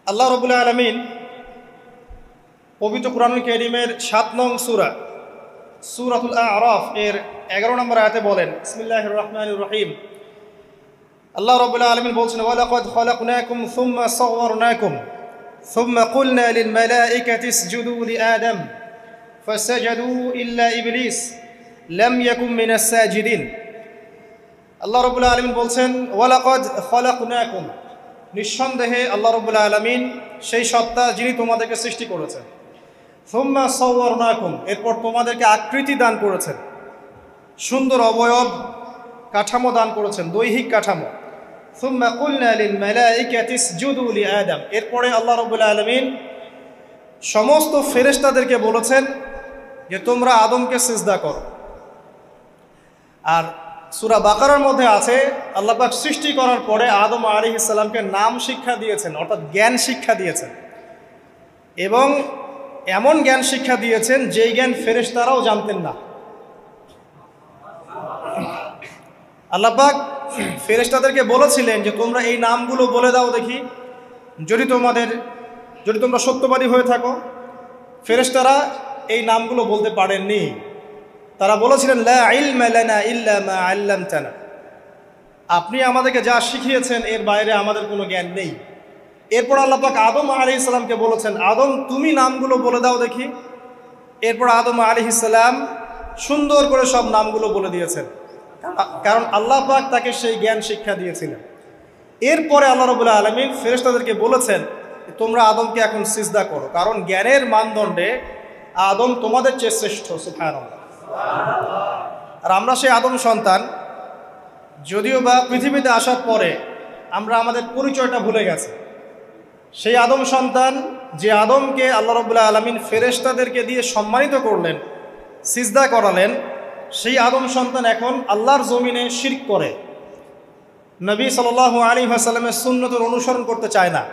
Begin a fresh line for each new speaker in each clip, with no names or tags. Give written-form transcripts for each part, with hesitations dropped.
আল্লাহ রাব্বুল আলামিন পবিত্র কুরআনুল কারীমের ৭ নং সূরা সূরাতুল আ'রাফ এর ১১ নম্বর আয়াতে বলেন, বিসমিল্লাহির রহমানির রহিম। আল্লাহ রাব্বুল আলামিন বলছেন, ওয়ালাকাদ খালাকনাকুম সুম্মা সাওয়ারনাকুম সুম্মা কুলনা লিল মালাইকাতি ইসজুদু লিআদম ফাসাজাদু ইল্লা ইবলিস লাম ইয়াকুম মিনাস সাজিদিন। আল্লাহ রাব্বুল আলামিন বলছেন, ওয়ালাকাদ খালাকনাকুম, নিঃসন্দেহে আল্লাহ রাব্বুল আলামিন সেই সত্তা যিনি তোমাদেরকে সৃষ্টি করেছেন। সুম্মা সাওয়ারনাকুম, এরপর তোমাদেরকে আকৃতি দান করেছেন, সুন্দর অবয়ব কাঠামো দান করেছেন, দৈহিক কাঠামো। সুম্মা কুলনা লিল মালাইকাতি ইসজুদু লিআদম, এরপরে আল্লাহ রাব্বুল আলামিন সমস্ত ফেরেশতাদেরকে বলেছেন যে তোমরা আদমকে সিজদা করো। আর সূরা বাকারার মধ্যে আছে আল্লাহ পাক সৃষ্টি করার পরে আদম আলাইহিস সালামকে নাম শিক্ষা দিয়েছেন, অর্থাৎ জ্ঞান শিক্ষা দিয়েছেন, এবং এমন জ্ঞান শিক্ষা দিয়েছেন যেই জ্ঞান ফেরেশতারাও জানতেন না। আল্লাহ পাক ফেরেশতাদেরকে বলেছিলেন যে তোমরা এই নামগুলো বলে দাও দেখি, যদি তোমরা সত্যবাদী হয়ে থাকো। ফেরেশতারা এই নামগুলো বলতে পারেননি। তারা বলেছিলেন, লা ইলমা লানা ইল্লা মা আল্লামতানা, আপনি আমাদেরকে যা শিখিয়েছেন এর বাইরে আমাদের কোনো জ্ঞান নেই। এরপর আল্লাহ পাক আদম আলাইহিস সালামকে বলেছেন, আদম তুমি নামগুলো বলে দাও দেখি। এরপর আদম আলাইহিস সালাম সুন্দর করে সব নামগুলো বলে দিয়েছেন, কারণ আল্লাহ পাক তাকে সেই জ্ঞান শিক্ষা দিয়েছিলেন। এরপরে আল্লাহ রাব্বুল আলামিন ফেরেশতাদেরকে বলেছেন তোমরা আদমকে এখন সিজদা করো, কারণ জ্ঞানের মানদণ্ডে আদম তোমাদের চেয়ে শ্রেষ্ঠ। সুবহানাল্লাহ। আর আমরা সেই আদম সন্তান, যদিও বা পৃথিবীতে আসার পরে আমরা আমাদের পরিচয়টা ভুলে গেছি। সেই আদম সন্তান যে আদমকে আল্লাহ রাব্বুল আলামিন ফেরেশতাদেরকে দিয়ে সম্মানিত করলেন, সিজদা করালেন, সেই আদম সন্তান এখন আল্লাহর জমিনে শিরক করে, নবী সাল্লাল্লাহু আলাইহি ওয়াসাল্লামের সুন্নতের অনুসরণ করতে চায় না,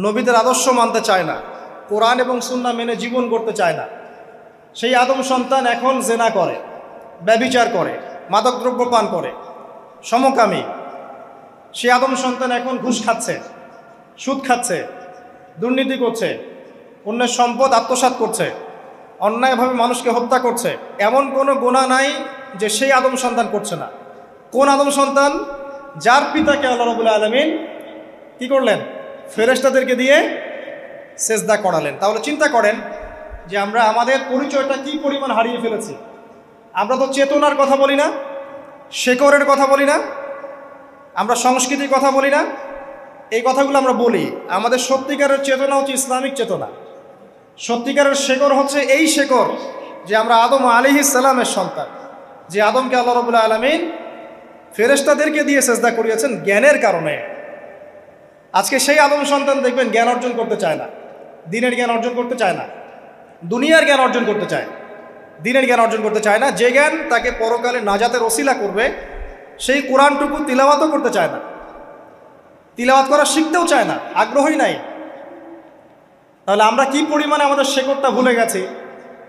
নবীদের আদর্শ মানতে চায় না, কোরআন এবং সুন্নাহ মেনে জীবন করতে চায় না। সেই আদম সন্তান এখন জেনা করে, ব্যভিচার করে, মাদকদ্রব্য পান করে, সমকামী। সেই আদম সন্তান এখন ঘুষ খাচ্ছে, সুদ খাচ্ছে, দুর্নীতি করছে, অন্যের সম্পদ আত্মসাৎ করছে, অন্যায়ভাবে মানুষকে হত্যা করছে। এমন কোনো গুনাহ নাই যে সেই আদম সন্তান করছে না। কোন আদম সন্তান? যার পিতাকে আল্লাহ রাব্বুল আলামিন কি করলেন? ফেরেশতাদেরকে দিয়ে সেজদা করালেন। তাহলে চিন্তা করেন যে আমরা আমাদের পরিচয়টা কি পরিমাণ হারিয়ে ফেলেছি। আমরা তো চেতনার কথা বলি না, শেকড়ের কথা বলি না, আমরা সংস্কৃতির কথা বলি না। এই কথাগুলো আমরা বলি। আমাদের সত্যিকারের চেতনা হচ্ছে ইসলামিক চেতনা। সত্যিকারের শেকড় হচ্ছে এই শেকড় যে আমরা আদম আলাইহিস সালামের সন্তান, যে আদমকে আল্লাহ রাব্বুল আলামিন ফেরেশতাদেরকে দিয়ে সেজদা করিয়েছেন জ্ঞানের কারণে। আজকে সেই আদম সন্তান দেখবেন জ্ঞান অর্জন করতে চায় না, দিনের জ্ঞান অর্জন করতে চায় না, দুনিয়ার জ্ঞান অর্জন করতে চায়, দিনের জ্ঞান অর্জন করতে চায় না। যে জ্ঞান তাকে পরকালে নাজাতের ওসিলা করবে, সেই কোরআনটুকু তিলাওয়াতও করতে চায় না, তিলাওয়াত করা শিখতেও চায় না, আগ্রহই নাই। তাহলে আমরা কি পরিমাণে আমাদের শেকড়টা ভুলে গেছি,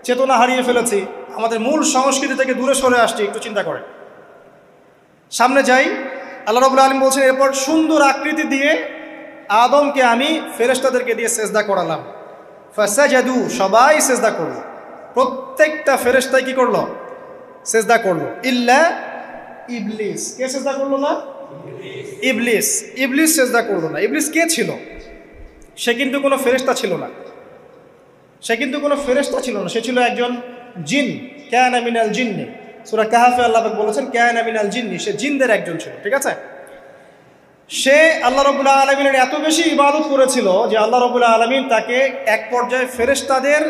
চেতনা হারিয়ে ফেলেছি, আমাদের মূল সংস্কৃতি থেকে দূরে সরে আসছি। একটু চিন্তা করে সামনে যাই। আল্লাহ রাব্বুল আলামিন বলছেন, এরপর সুন্দর আকৃতি দিয়ে আদমকে আমি ফেরেশতাদেরকে দিয়ে সেজদা করালাম। ফাসাজাদু, সবাই সেজদা করলো, প্রত্যেকটা ফেরেশতাই কি করলো? সেজদা করলো। ইল্লা ইবলিস, কে সেজদা করলো না? ইবলিস। ইবলিস সেজদা করলো না। ইবলিস কে ছিল? সে কিন্তু কোনো ফেরেশতা ছিল না। সে ছিল একজন জিন। কানা মিনাল জিন্নি, সূরা কাহফে আল্লাহ পাক বলেছেন কানা মিনাল জিন্নি, সে জিনদের একজন ছিল। ঠিক আছে? সে আল্লাহ রাব্বুল আলামিনের এত বেশি ইবাদত করেছিল যে আল্লাহ রাব্বুল আলামিন তাকে এক পর্যায়ে ফেরেশতাদের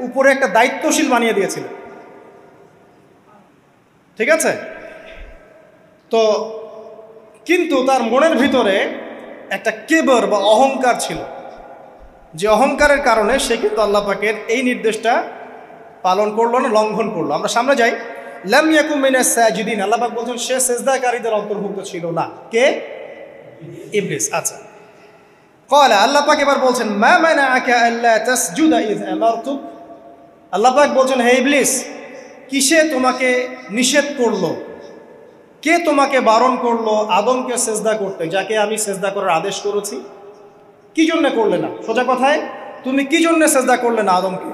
উপরে একটা দায়িত্বশীল বানিয়ে দিয়েছিল। ঠিক আছে? তো কিন্তু তার মনের ভিতরে একটা কিবর বা অহংকার ছিল, যে অহংকারের কারণে সে কিন্তু আল্লাহ পাকের এই নির্দেশটা পালন করলো না, লঙ্ঘন করলো। আমরা সামনে যাই। লাম ইয়াকুম মিনাস সাজিদিন, আল্লাহ পাক বলছেন সে সিজদাকারীদের অন্তর্ভুক্ত ছিল না। কে? ইবলিস। আচ্ছা, ক্বালা, আল্লাহ পাক এবার বলছেন মা মানাআকা আল্লা তাসজুদা ইয আমারতুক। আল্লাহ পাক বলছেন, হে ইবলিস, কিসে তোমাকে নিষেধ করলো, কে তোমাকে বারণ করলো আদমকে সিজদা করতে, যাকে আমি সিজদা করার আদেশ করেছি? কি জন্য করলে না? সোজা কথায়, তুমি কি জন্য সেজদা করলে না আদমকে?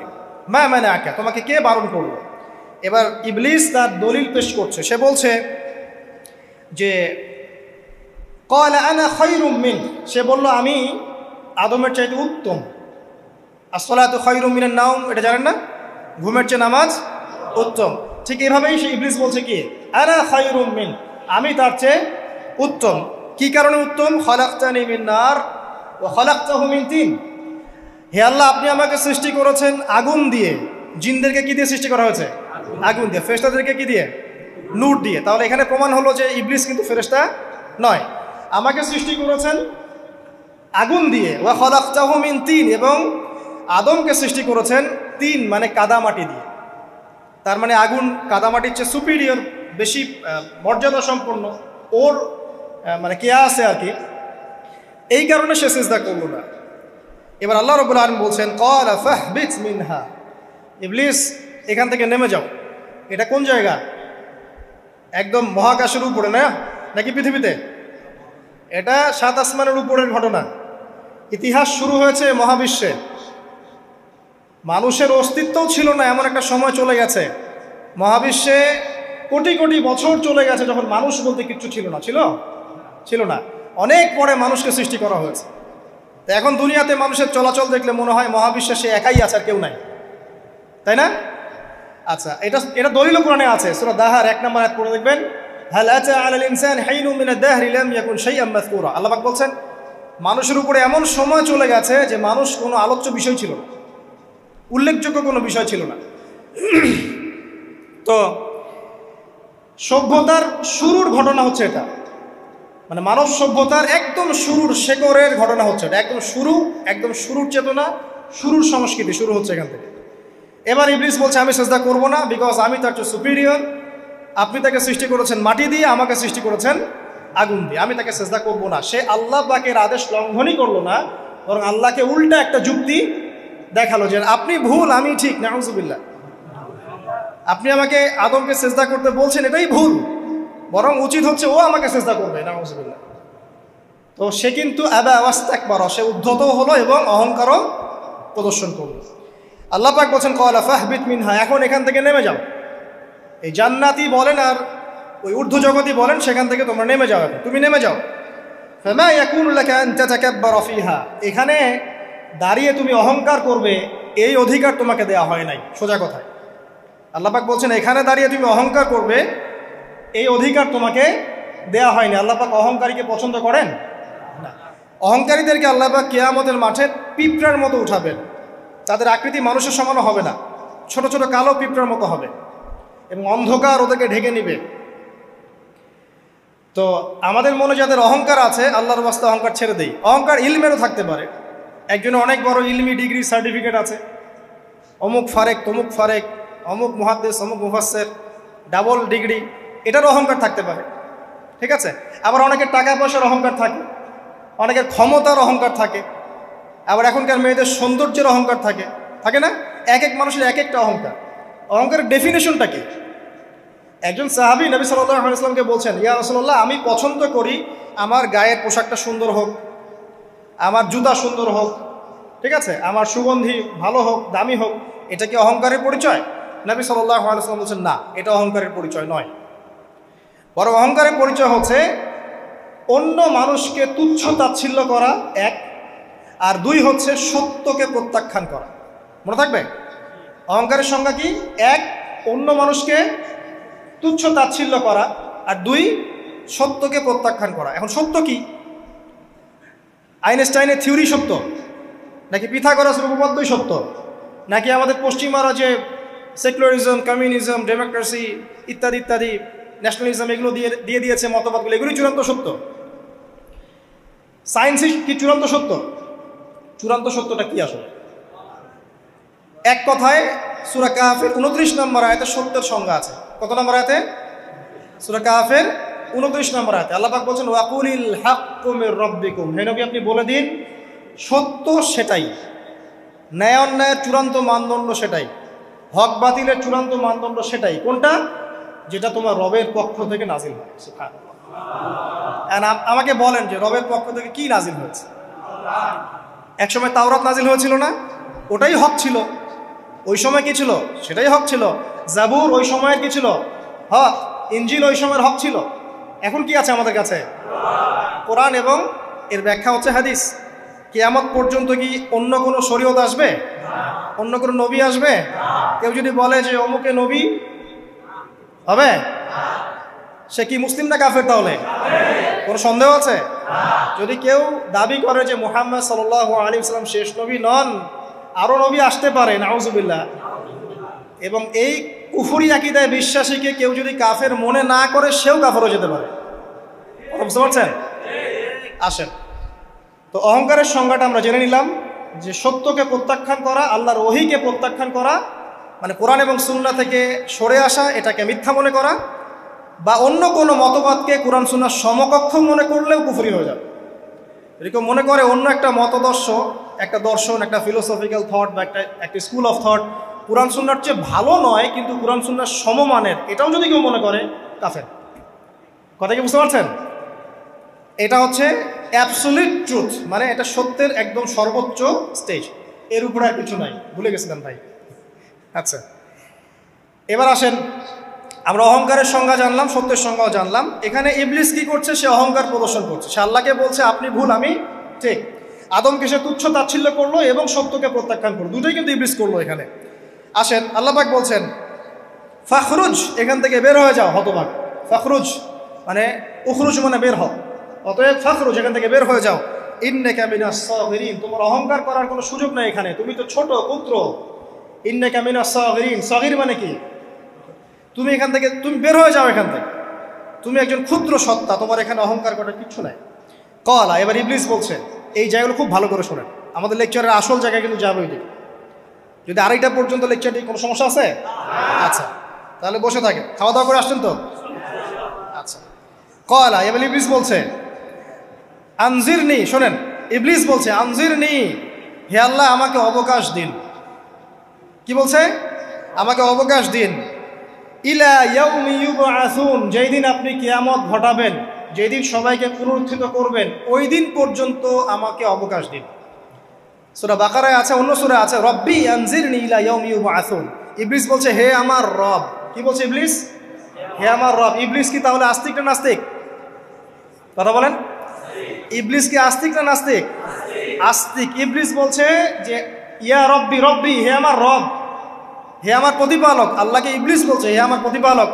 মা মানে আঁকা, তোমাকে কে বারণ করলো? এবার ইবলিস তার দলিল পেশ করছে। সে বলছে যে ক্বালা আনা খায়রুম মিন, সে বলল আমি আদমের চাইতে উত্তম। আসসালাতু খায়রুম মিনান নাওম, এটা জানেন না? ঘুমের চেয়ে নামাজ উত্তম। ঠিক এভাবেই সে ইবলিস বলছে কি আনা খায়রুম মিন, আমি তার চেয়ে উত্তম। কি কারণে উত্তম? খালাকতানি মিন নার ওয়া খালাকতাহু মিন তিন, হে আল্লাহ আপনি আমাকে সৃষ্টি করেছেন আগুন দিয়ে, জিনদেরকে কি দিয়ে সৃষ্টি করা হয়েছে? আগুন দিয়ে। ফেরেশতাদেরকে কি দিয়ে? নূর দিয়ে। তাহলে এখানে প্রমাণ হলো যে ইবলিস কিন্তু ফেরেশতা নয়। আমাকে সৃষ্টি করেছেন আগুন দিয়ে, ওয়া খালাকতাহু মিন তিন, এবং আদমকে সৃষ্টি করেছেন তিন মানে কাদামাটি দিয়ে। তার মানে আগুন কাদামাটির চেয়ে সুপিরিয়র, বেশি মর্যাদা সম্পন্ন, ওর মানে কে আছে আর কি। এই কারণে সে সিজদা করলো না। এবার আল্লাহ রাব্বুল আলামিন বলছেন ক্বালা ফাহবিত মিনহা, ইবলিস এখান থেকে নেমে যাও। এটা কোন জায়গা? একদম মহাকাশের উপরে না, নাকি পৃথিবীতে? এটা 7 আসমানের উপরের ঘটনা। ইতিহাস শুরু হয়েছে মহাবিশ্বে। মানুষের অস্তিত্বও ছিল না, এমন একটা সময় চলে গেছে। মহাবিশ্বে কোটি কোটি বছর চলে গেছে যখন মানুষ বলতে কিচ্ছু ছিল না। ছিল না। অনেক পরে মানুষকে সৃষ্টি করা হয়েছে। তো এখন দুনিয়াতে মানুষের চলাচল দেখলে মনে হয় মহাবিশ্বে সে একাই আছে, আর কেউ নাই, তাই না? আচ্ছা, এটা দলিল কোরআনে আছে। সূরা দাহার 1 নম্বর আয়াত পড়ে দেখবেন, হাল আতা আলাল ইনসান হাইনুম মিনাদ দাহরি লাম ইয়াকুন শাইআম মাযকুরা। আল্লাহ পাক বলছেন মানুষের উপরে এমন সময় চলে গেছে যে মানুষ কোনো আলোচ্য বিষয় ছিল না, উল্লেখযোগ্য কোনো বিষয় ছিল না। তো সভ্যতার শুরুর ঘটনা হচ্ছে এটা, মানে মানব সভ্যতার একদম শুরুর শেকড়ের ঘটনা হচ্ছে এটা। একদম শুরুর চেতনা, শুরুর সংস্কৃতি শুরু হচ্ছে এখান থেকে। এবার ইবলিস বলছে আমি সেজদা করব না, বিকজ আমি তার চেয়ে সুপিরিয়র। আপনি তাকে সৃষ্টি করেছেন মাটি দিয়ে, আমাকে সৃষ্টি করেছেন আগুন দিয়ে, আমি তাকে সেজদা করব না। সে আল্লাহ পাকের আদেশ লঙ্ঘনই করলো না, বরং আল্লাহকে উল্টা একটা যুক্তি দেখালো যে আপনি ভুল, আমি ঠিক। নাউজুবিল্লাহ, আপনি আমাকে আদমকে সেজদা করতে বলছেন, এটাই ভুল, বরং উচিত হচ্ছে ও আমাকে সেজদা করবে। নাউজুবিল্লাহ। তো সে কিন্তু আবা ওয়াস্তাকবারা, সে উদ্ধত হলো এবং অহংকারও প্রদর্শন করলো। আল্লাহ পাক বলছেন ক্বালা ফাহবিত মিনহা, এখন এখান থেকে নেমে যাও। এই জান্নাতি বলেন আর ওই ঊর্ধ্ব জগতি বলেন, সেখান থেকে তোমরা নেমে যাও, এখন তুমি নেমে যাও। ফামা ইয়াকুনু লাকা আন তাতাকাব্বারা ফিহা, এখানে দাঁড়িয়ে তুমি অহংকার করবে এই অধিকার তোমাকে দেওয়া হয় নাই। সোজা কথায় আল্লাহ পাক বলছেন এখানে দাঁড়িয়ে তুমি অহংকার করবে এই অধিকার তোমাকে দেওয়া হয়নি। আল্লাহ পাক অহংকারীকে পছন্দ করেন না। অহংকারীদেরকে আল্লাহ পাক কিয়ামতের মাঠে পিঁপড়ার মতো উঠাবেন। তাদের আকৃতি মানুষের সমানও হবে না, ছোট ছোট কালো পিঁপড়ার মতো হবে, এবং অন্ধকার ওদেরকে ঢেকে নিবে। তো আমাদের মনে যাদের অহংকার আছে, আল্লাহর ওয়াস্তে অহংকার ছেড়ে দেই। অহংকার ইলমেরও থাকতে পারে। একজনের অনেক বড় ইলমি ডিগ্রি সার্টিফিকেট আছে, অমুক ফারেক তমুক ফারেক, অমুক মুহাদ্দিস অমুক মুফাসসির, ডাবল ডিগ্রি, এটারও অহংকার থাকতে পারে, ঠিক আছে? আবার অনেকের টাকা পয়সার অহংকার থাকে, অনেকের ক্ষমতার অহংকার থাকে, আবার এখনকার মেয়েদের সৌন্দর্যের অহংকার থাকে, থাকে না? এক এক মানুষের এক একটা অহংকার। অহংকারের ডেফিনেশনটা কি? একজন সাহাবী নবী সাল্লাল্লাহু আলাইহি ওয়াসাল্লামকে বলছেন, ইয়া রাসূলুল্লাহ, আমি পছন্দ করি আমার গায়ের পোশাকটা সুন্দর হোক, আমার জুতা সুন্দর হোক, ঠিক আছে, আমার সুগন্ধি ভালো হোক, দামি হোক, এটা কি অহংকারের পরিচয়? নবী সাল্লাল্লাহু আলাইহি ওয়াসাল্লাম বলছেন না, এটা অহংকারের পরিচয় নয়। বরং অহংকারের পরিচয় হচ্ছে অন্য মানুষকে তুচ্ছ তাচ্ছিল্য করা এক, আর দুই হচ্ছে সত্যকে প্রত্যাখ্যান করা। মনে থাকবে অহংকারের সংজ্ঞা কি? এক, অন্য মানুষকে তুচ্ছ তাচ্ছিল্য করা, আর দুই, সত্যকে প্রত্যাখ্যান করা। এখন সত্য কি? আইনস্টাইনের থিওরি সত্য, নাকি পিথাগোরাসের উপপাদ্যই সত্য, নাকি আমাদের পশ্চিমারা যে সেকুলারিজম, কমিউনিজম, ডেমোক্রেসি ইত্যাদি ইত্যাদি, ন্যাশনালিজম এগুলো দিয়ে দিয়েছে মতবাদগুলো, এগুলোই চূড়ান্ত সত্য? সায়েন্সই কি চূড়ান্ত সত্য? চূড়ান্ত সত্যটা কি আসলে? এক কথায় সূরা কাহফের 29 নম্বর আয়াতে সত্যের সংজ্ঞা আছে। কত নম্বর আয়াতে? সূরা কাহফের 29 নম্বর আয়াতে আল্লাহ পাক বলছেন ওয়াকুলিল হাক্কু মির রাব্বিকুম, হে নবী আপনি বলে দিন সত্য সেটাই, ন্যায় অন্যায়ের চূড়ান্ত মানদণ্ড সেটাই, হক বাতিলের চূড়ান্ত মানদণ্ড সেটাই। কোনটা? যেটা তোমার রবের পক্ষ থেকে নাজিল হয়। সুবহানাল্লাহ। আমাকে বলেন যে রবের পক্ষ থেকে কি নাজিল হয়েছে? একসময় তাওরাত নাজিল হয়েছিল না, ওটাই হক ছিল। ওই সময় কি ছিল? সেটাই হক ছিল। জাবুর ওই সময়ের কি ছিল? হক। ইনজিল ওই সময়ের হক ছিল। এখন কি আছে আমাদের কাছে? কোরআন এবং এর ব্যাখ্যা হচ্ছে হাদিস। কিয়ামত পর্যন্ত কি অন্য কোনো শরীয়ত আসবে? অন্য কোনো নবী আসবে? কেউ যদি বলে যে অমুকে নবী হবে, সে কি মুসলিম না কাফের? তাহলে কোনো সন্দেহ আছে? যদি কেউ দাবি করে যে মুহাম্মদ সাল্লাল্লাহু আলাইহি ওয়াসাল্লাম শেষ নবী নন, আরো নবী আসতে পারে, নাউজুবিল্লাহ, এবং এই কুফরি আকীদায় বিশ্বাসীকে কেউ যদি কাফের মনে না করে, সেও কাফের হয়ে যেতে পারে। বুঝতে পারছেন? আসেন, তো অহংকারের সংজ্ঞাটা আমরা জেনে নিলাম যে সত্যকে প্রত্যাখ্যান করা, আল্লাহর ওহীকে প্রত্যাখ্যান করা, মানে কোরআন এবং সুন্নাহ থেকে সরে আসা, এটাকে মিথ্যা মনে করা, বা অন্য কোনো মতবাদকে কোরআন সুন্নাহর সমকক্ষ মনে করলেও কুফরি হয়ে যাবে। এরকম মনে করে অন্য একটা মতদর্শ, একটা দর্শন, একটা ফিলোসফিক্যাল থট বা একটা স্কুল অফ থট কোরআন সুন্নাহর চেয়ে ভালো নয়, কিন্তু কোরআন সুন্নাহর সমমানের, এটাও যদি কেউ মনে করে, কাফের। কথা কি বুঝতে পারছেন? এটা হচ্ছে অ্যাবসলিউট ট্রুথ, মানে এটা সত্যের একদম সর্বোচ্চ স্টেজ, এর উপরে আর কিছু নাই। ভুলে গেছিলাম ভাই। আচ্ছা, এবার আসেন, আমরা অহংকারের সংজ্ঞা জানলাম, সত্যের সংজ্ঞাও জানলাম। এখানে ইবলিস কি করছে? সে অহংকার প্রদর্শন করছে। সে আল্লাহকে বলছে আপনি ভুল, আমি ঠিক। আদমকে সে তুচ্ছ তাচ্ছিল্য করলো এবং সত্যকে প্রত্যাখ্যান করলো, দুটোই কিন্তু ইবলিস করলো এখানে। আসেন, আল্লাহ পাক বলছেন ফাখরুজ, এখান থেকে বের হয়ে যাও হতভাগ। ফাখরুজ মানে উখরুজ মানে বের হও, অতএব ফাখরুজ, এখান থেকে বের হয়ে যাও। ইন্নাকা মিনাস সাগিরিন, তোমার অহংকার করার কোনো সুযোগ নাই এখানে, তুমি তো ছোট পুত্র। ইন্নাকা মিনাস সাগিরিন, সাগির মানে কি? তুমি এখান থেকে, তুমি বের হয়ে যাও এখান থেকে, তুমি একজন ক্ষুদ্র সত্তা, তোমার এখানে অহংকার করার কিচ্ছু নাই। কলা, এবার ইবলিস বলছে, এই জায়গাগুলো খুব ভালো করে শোনেন, আমাদের লেকচারের আসল জায়গায় কিন্তু যাবে ওই দিকে। যদি আড়াইটা পর্যন্ত লেকচারটি কোনো সমস্যা আছে? আচ্ছা, তাহলে বসে থাকে, খাওয়া দাওয়া করে আসছেন তো? আচ্ছা, কলা, এবার ইবলিস বলছে আনজিরনি, শোনেন, ইবলিস বলছে আনজিরনি, হে আল্লাহ আমাকে অবকাশ দিন। কি বলছে? আমাকে অবকাশ দিন। ইলা ইয়াউমি ইউবআসুন, যেই দিন আপনি কিয়ামত ঘটাবেন, যেই দিন সবাইকে পুনরুত্থিত করবেন, ওই দিন পর্যন্ত আমাকে অবকাশ দিন। সূরা বাকারায় আছে, অন্য সূরা আছে, রব্বি আনজিরনি ইলা ইয়াউমি ইউবআসুন। ইবলিস বলছে হে আমার রব। কি বলছে ইবলিস? হে আমার রব। ইবলিস কি তাহলে আস্তিক না নাস্তিক? কথা বলেন, ইবলিস কি আস্তিক না নাস্তিক? আস্তিক। ইবলিস বলছে যে ইয়া রব্বি, রব্বি হে আমার রব, হে আমার প্রতিপালক। আল্লাহকে ইবলিস বলছে হে আমার প্রতিপালক,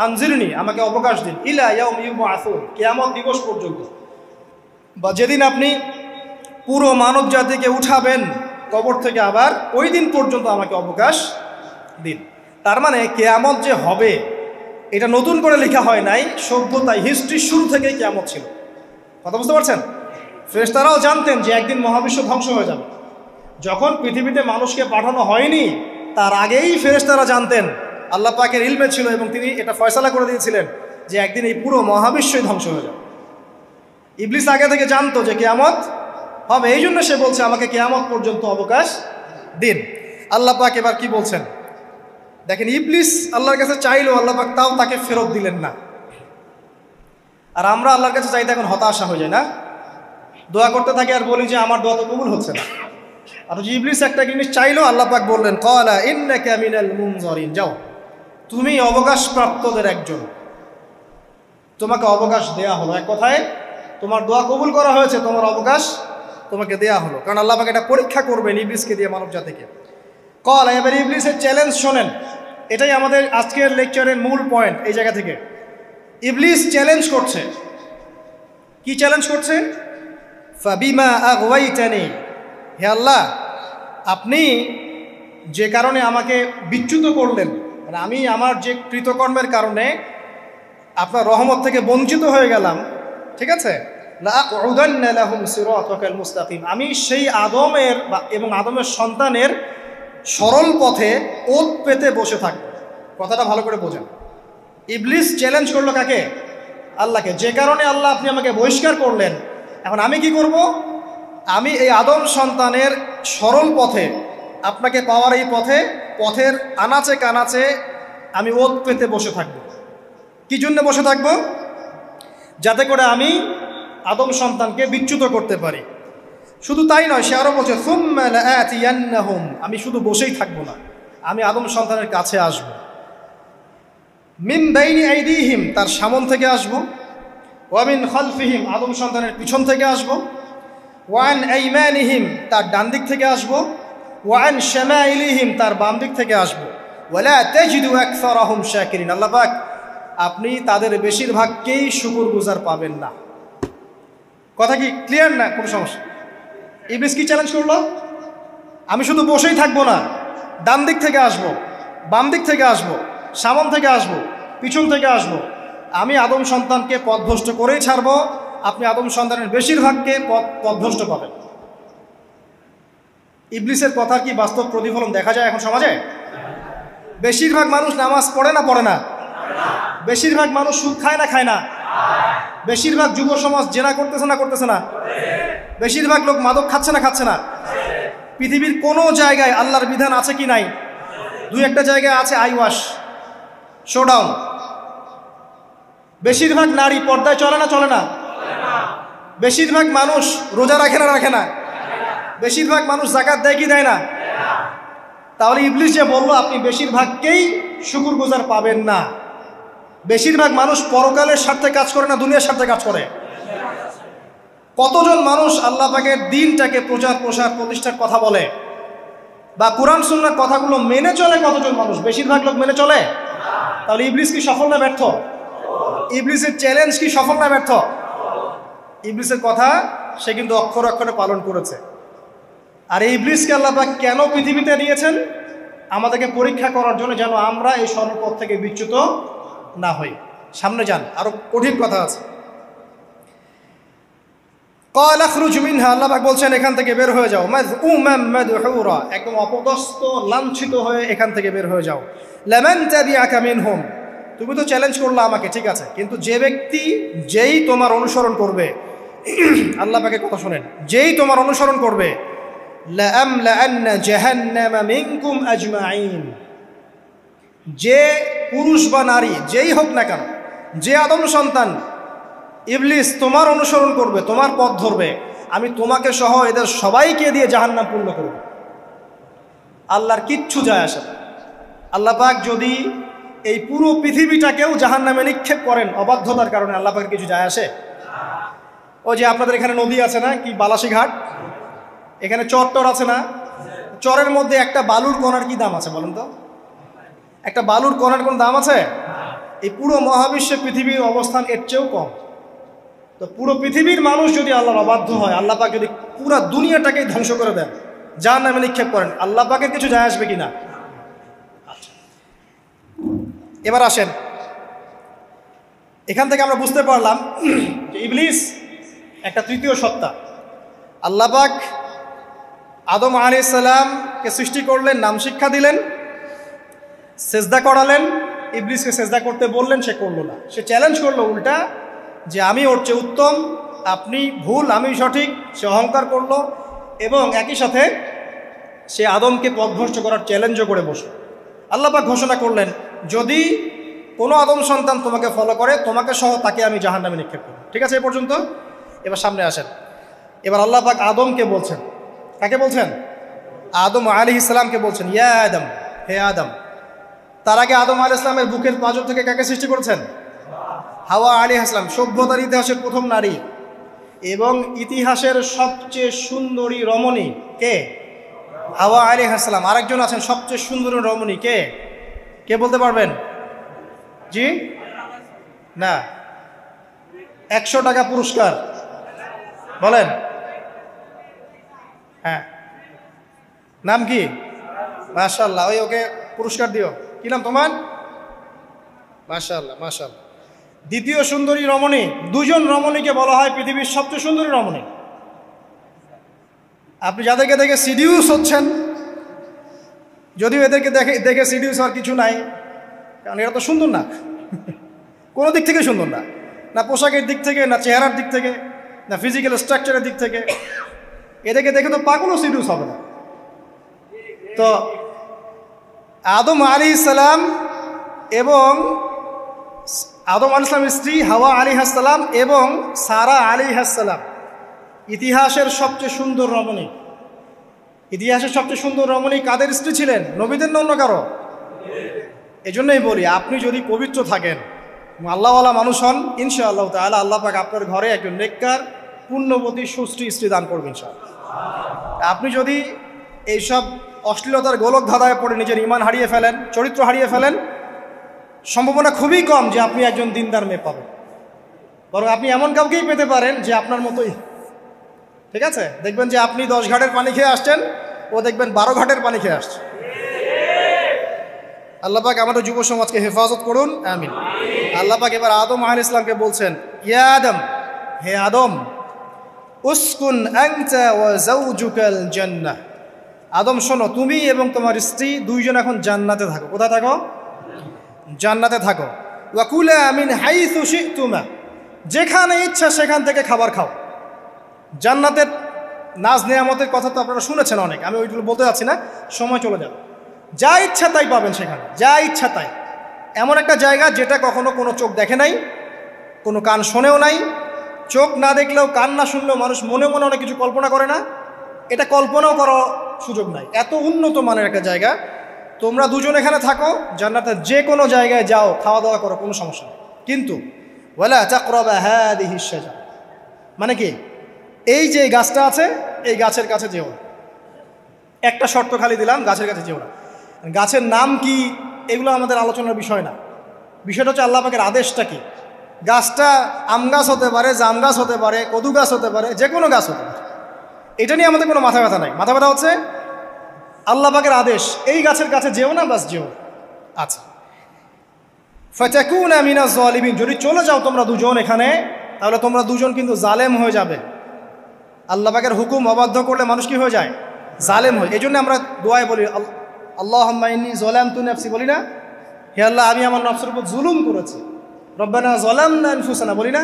আনজিরনি আমাকে অবকাশ দিন, ইলা ইয়াউমি ইউবআসুন, কিয়ামত দিবস পর্যন্ত, বা যেদিন আপনি পুরো মানব জাতিকে উঠাবেন কবর থেকে, আবার ওই দিন পর্যন্ত আমাকে অবকাশ দিন। তার মানে কিয়ামত যে হবে এটা নতুন করে লেখা হয় নাই, সভ্যতায় হিস্ট্রির শুরু থেকেই কিয়ামত ছিল। কথা বুঝতে পারছেন? ফেরেশতারাও জানতেন যে একদিন মহাবিশ্ব ধ্বংস হয়ে যাবে। যখন পৃথিবীতে মানুষকে পাঠানো হয়নি তার আগেই ফেরেশতারা জানতেন, আল্লাহ পাকের ইলমে ছিল এবং তিনি এটা ফয়সালা করে দিয়েছিলেন যে একদিন এই পুরো মহাবিশ্বই ধ্বংস হয়ে যাবে। ইবলিস আগে থেকে জানতো যে কিয়ামত হবে, এই জন্য সে বলছে আমাকে কিয়ামত পর্যন্ত অবকাশ দিন। আল্লাহ পাক এবার কি বলছেন দেখেন, ইবলিস আল্লাহর কাছে চাইলো, আল্লাহ পাক তাও তাকে ফেরত দিলেন না। আর আমরা আল্লাহর কাছে চাইতে এখন হতাশা হয়ে যায় না, দোয়া করতে থাকি আর বলি যে আমার দোয়া তো কবুল হচ্ছে না। আর ইবলিস একটা জিনিস চাইলো, আল্লাহ পাক বললেন ক্বালা ইন্নাকা মিনাল মুনজারিন, যাও তুমি অবকাশপ্রাপ্তদের একজন, তোমাকে অবকাশ দেয়া হলো। এক কথায় তোমার দোয়া কবুল করা হয়েছে, তোমার অবকাশ তোমাকে দেয়া হলো, কারণ আল্লাহ পাক এটা পরীক্ষা করবেন ইবলিসকে দিয়ে, মানব জাতিকে। ক্বালা, এবার ইবলিসের চ্যালেঞ্জ শোনেন, এটাই আমাদের আজকের লেকচারের মূল পয়েন্ট। এই জায়গা থেকে ইবলিস চ্যালেঞ্জ করছে। কি চ্যালেঞ্জ করছে? ফাবিমা আগওয়াইতানি, হে আল্লাহ আপনি যে কারণে আমাকে বিচ্যুত করলেন, মানে আমি আমার যে কৃতকর্মের কারণে আপনার রহমত থেকে বঞ্চিত হয়ে গেলাম, ঠিক আছে, লাআকুদান্না লাহুম সিরাতাকাল মুস্তাকিম, আমি সেই আদমের এবং আদমের সন্তানের সরল পথে ওত পেতে বসে থাকব। কথাটা ভালো করে বোঝেন। ইবলিস চ্যালেঞ্জ করলো কাকে? আল্লাহকে। যে কারণে আল্লাহ আপনি আমাকে বহিষ্কার করলেন, এখন আমি কি করব? আমি এই আদম সন্তানের সরল পথে, আপনাকে পাওয়ার এই পথের আনাচে কানাচে আমি ওত পেতে বসে থাকব। কি জন্য বসে থাকব? যাতে করে আমি আদম সন্তানকে বিচ্যুত করতে পারি। শুধু তাই নয়, সে আরো বলছে সুম্মা লাআতিয়ান্নাহুম, আমি শুধু বসেই থাকবো না, আমি আদম সন্তানের কাছে আসব। মিন বাইনি আইদিহিম, তার সামন থেকে আসব। ওয়া মিন খালফিহিম, আদম সন্তানের পিছন থেকে আসব। ওয়া আন আইমানিহিম, তার ডান দিক থেকে আসব। ওয়া আন শামাইলিহিম, তার বাম দিক থেকে আসব। ওয়ালা তাজিদু আকসারাহুম শাকিরিন, আল্লাহ পাক আপনি তাদের বেশিরভাগকেই শুকরগুজার পাবেন না। কথা কি ক্লিয়ার না? কোনো সমস্যা? ইবলিস কি চ্যালেঞ্জ করলো? আমি শুধু বসেই থাকবো না, ডান দিক থেকে আসব, বাম দিক থেকে আসব, সামন থেকে আসব, পিছন থেকে আসব, আমি আদম সন্তানকে পথভ্রষ্ট করেই ছাড়বো, আপনি আদম সন্তানের বেশিরভাগকে পথভ্রষ্ট পাবেন। ইবলিসের কথা কি বাস্তব প্রতিফলন দেখা যায় এখন সমাজে? বেশিরভাগ মানুষ নামাজ পড়ে না পড়ে না? বেশিরভাগ মানুষ সুদ খায় না খায় না? বেশিরভাগ যুব সমাজ জেনা করতেছে না করতেছে না? বেশিরভাগ লোক মাদক খাচ্ছে না খাচ্ছে না? পৃথিবীর কোনো জায়গায় আল্লাহর বিধান আছে কি নাই? দুই একটা জায়গায় আছে আইওয়াশ, শোডাউন। বেশিরভাগ নারী পর্দায় চলে না চলে না? বেশিরভাগ মানুষ রোজা রাখে না রাখে না? বেশিরভাগ মানুষ যাকাত দেয় কি দেয় না? তাহলে ইবলিস যে বললো আপনি বেশিরভাগকেই শুকরগুজার পাবেন না, বেশিরভাগ মানুষ পরকালের স্বার্থে কাজ করে না দুনিয়ার স্বার্থে কাজ করে? কতজন মানুষ আল্লাহ পাকের দ্বীনটাকে প্রচার প্রসার প্রতিষ্ঠার কথা বলে বা কোরআন সুন্নাহর কথাগুলো মেনে চলে? কতজন মানুষ? বেশিরভাগ লোক মেনে চলে। তাহলে ইবলিস কি সফল না ব্যর্থ? ইবলিসের চ্যালেঞ্জ কি সফল না ব্যর্থ? ইবলিসের কথা সে কিন্তু অক্ষরে অক্ষরে পালন করেছে। আর এই ইবলিসকে আল্লাহ পাক কেন পৃথিবীতে নিয়েছেন? আমাদেরকে পরীক্ষা করার জন্য, যেন আমরা এই সরল পথ থেকে বিচ্যুত না হই। সামনে যান, আরো কঠিন কথা আছে। ক্বাল আখরুজ মিনহা, আল্লাহ পাক বলছেন এখান থেকে বের হয়ে যাও। মাযউমান মাদহুরা, একদম অপদস্থ লাঞ্ছিত হয়ে এখান থেকে বের হয়ে যাও। লামান তাবিআকা মিনহুম, তুমি তো চ্যালেঞ্জ করলা আমাকে, ঠিক আছে, কিন্তু যে ব্যক্তি যেই তোমার অনুসরণ করবে, আল্লাহ পাকের কথা শুনেন, যেই তোমার অনুসরণ করবে, লাআমলাআন্না জাহান্নামা মিনকুম আজমাইন, যে পুরুষ বা নারী যেই হোক না কেন, যে আদম সন্তান ইবলিস তোমার অনুসরণ করবে, তোমার পথ ধরবে, আমি তোমাকে সহ এদের সবাইকে দিয়ে জাহান্নাম পূর্ণ করব। আল্লাহর কিচ্ছু যায় আসে না। আল্লাহ পাক যদি এই পুরো পৃথিবীটাকেও জাহান্নামে নিক্ষেপ করেন অবাধ্যতার কারণে, আল্লাহ পাকের কিছু যায় আসে? ওই যে আপনাদের এখানে নদী আছে না, কি বালাসী ঘাট, এখানে চর আছে না, চরের মধ্যে একটা বালুর কণার কি দাম আছে বলেন তো? একটা বালুর কণার কোন দাম আছে? এই পুরো মহাবিশ্বে পৃথিবীর অবস্থান এর চেয়েও কম। তো পুরো পৃথিবীর মানুষ যদি আল্লাহর অবাধ্য হয়, আল্লাহ পাক যদি পুরা দুনিয়াটাকেই ধ্বংস করে দেন, জাহান্নামে নিক্ষেপ করেন, আল্লাহ পাকের কিছু যায় আসবে কিনা? এবার আসেন, এখান থেকে আমরা বুঝতে পারলাম যে ইবলিস একটা তৃতীয় সত্তা। আল্লাহ পাক আদম আলাইহিস সালামকে সৃষ্টি করলেন, নাম শিক্ষা দিলেন, সেজদা করালেন, ইবলিসকে সেজদা করতে বললেন, সে করলো না। সে চ্যালেঞ্জ করলো উল্টা যে আমি ওর চেয়ে উত্তম, আপনি ভুল আমি সঠিক। সে অহংকার করলো এবং একই সাথে সে আদমকে পথভ্রষ্ট করার চ্যালেঞ্জও করে বসল। আল্লাহ পাক ঘোষণা করলেন, যদি কোনো আদম সন্তান তোমাকে ফলো করে, তোমাকে সহ তাকে আমি জাহান্নামে নিক্ষেপ করব। ঠিক আছে, এ পর্যন্ত। এবার সামনে আসেন। এবার আল্লাহ পাক আদমকে বলছেন, কাকে বলছেন? আদম আলাইহিস সালামকে বলছেন, ইয়া আদম, হে আদম। তার আগে আদম আলাইহিস সালামের বুকের পাঁজর থেকে কাকে সৃষ্টি করেছেন? হাওয়া আলাইহিস সালাম, সভ্যতার ইতিহাসের প্রথম নারী এবং ইতিহাসের সবচেয়ে সুন্দরী রমণী কে? হাওয়া আলাইহিস সালাম। আরেকজন আছেন সবচেয়ে সুন্দরী রমণী, কে? কে বলতে পারবেন? জি না, 100 টাকা পুরস্কার বলেন। হ্যাঁ, নাম কি? মাশাআল্লাহ, ওই ওকে পুরস্কার দিও। কি নাম তোমার? মাশাআল্লাহ মাশাআল্লাহ। দ্বিতীয় সুন্দরী রমণী, দুজন রমণীকে বলা হয় পৃথিবীর সবচেয়ে সুন্দরী রমণী। আপনি যাদেরকে দেখে সিডিউস হচ্ছেন, যদিও এদেরকে দেখে সিডিউস হওয়ার কিছু নাই, কারণ এরা তো সুন্দর না, কোনো দিক থেকে সুন্দর না, না পোশাকের দিক থেকে, না চেহারার দিক থেকে, না ফিজিক্যাল স্ট্রাকচারের দিক থেকে। এদেরকে দেখে তো পাগলও সিডিউস হবে না। তো আদম আলাইহিস সালাম এবং আদম আলাইহিস সালামের স্ত্রী হাওয়া আলাইহিস সালাম এবং সারা আলাইহিস সালাম, ইতিহাসের সবচেয়ে সুন্দর রমণী, ইতিহাসের সবচেয়ে সুন্দর রমণী কাদের স্ত্রী ছিলেন? নবীদের না অন্য কারো? এজন্যই বলি, আপনি যদি পবিত্র থাকেন, আল্লাহওয়ালা মানুষ হন, ইনশাআল্লাহ তাআলা আল্লাহ পাক আপনার ঘরে একজন নেককার পুণ্যবতী সুশ্রী স্ত্রী দান করবেন ইনশাআল্লাহ। আপনি যদি এইসব অশ্লীলতার গোলক ধাঁধায় পড়ে নিজের ঈমান হারিয়ে ফেলেন, চরিত্র হারিয়ে ফেলেন, সম্ভাবনা খুবই কম যে আপনি একজন দিনদার মেয়ে পাবেন। বরং আপনি এমন কাউকেই পেতে পারেন যে আপনার মতোই, ঠিক আছে? দেখবেন যে আপনি 10 ঘাটের পানি খেয়ে আসছেন, ও দেখবেন 12 ঘাটের পানি খেয়ে আসছে। আল্লাহ পাক আমাদের যুব সমাজকে হেফাজত করুন, আমিন। আল্লাহ পাক এবার আদম আলাইহিস সালামকে বলছেন, ইয়া আদম, হে আদম, উসকুন আনতা ওয়া যাওজুকাল জান্নাহ। আদম শোনো, তুমি এবং তোমার স্ত্রী দুইজন এখন জান্নাতে থাকো। কোথায় থাকো? জান্নাতে থাকো। ওয়া কুলা মিন হাইসু শি'তুমা, যেখানে ইচ্ছা সেখান থেকে খাবার খাও। জান্নাতের নাজ নেয়ামতের কথা তো আপনারা শুনেছেন অনেক, আমি ওইগুলো বলতে যাচ্ছি না, সময় চলে যাবে। যা ইচ্ছা তাই পাবেন সেখানে, যা ইচ্ছা তাই। এমন একটা জায়গা যেটা কখনো কোনো চোখ দেখে নাই, কোনো কান শোনেও নাই। চোখ না দেখলেও, কান না শুনলেও মানুষ মনে মনে অনেক কিছু কল্পনা করে না? এটা কল্পনাও করার সুযোগ নাই। এত উন্নত মানের একটা জায়গা। তোমরা দুজন এখানে থাকো, জান্নাতের যে কোনো জায়গায় যাও, খাওয়া দাওয়া করো, কোনো সমস্যা নেই। কিন্তু ওয়ালা তাকরাবা হাদিহিশ শাজারা, মানে কি, এই যে গাছটা আছে এই গাছের কাছে যেও না। একটা শর্ত খালি দিলাম, গাছের কাছে যেও না। গাছের নাম কি এগুলো আমাদের আলোচনার বিষয় না। বিষয়টা হচ্ছে আল্লাহ পাকের আদেশটা কি। গাছটা আম গাছ হতে পারে, জাম গাছ হতে পারে, কদু গাছ হতে পারে, যে কোনো গাছ হতে পারে। এটা নিয়ে আমাদের কোনো মাথা ব্যথা নাই। মাথা ব্যথা হচ্ছে আল্লাহ পাকের আদেশ, এই গাছের কাছে যেও না, বাস যেও। আচ্ছা, ফাতাকুনা মিনাজ জালিমিন, যদি চলে যাও তোমরা দুজন এখানে, তাহলে তোমরা দুজন কিন্তু জালেম হয়ে যাবে। আল্লাহ পাকের হুকুম অবাধ্য করলে মানুষ কি হয়ে যায়? জালেম হয়। এই জন্য আমরা দোয়ায় বলি, আল্লাহুম্মা ইন্নী যালামতু নাফসি, বলি না? হে আল্লাহ, আমি আমার নফসের উপর জুলুম করেছি। রব্বানা যালামনা আনফুসানা, বলি না?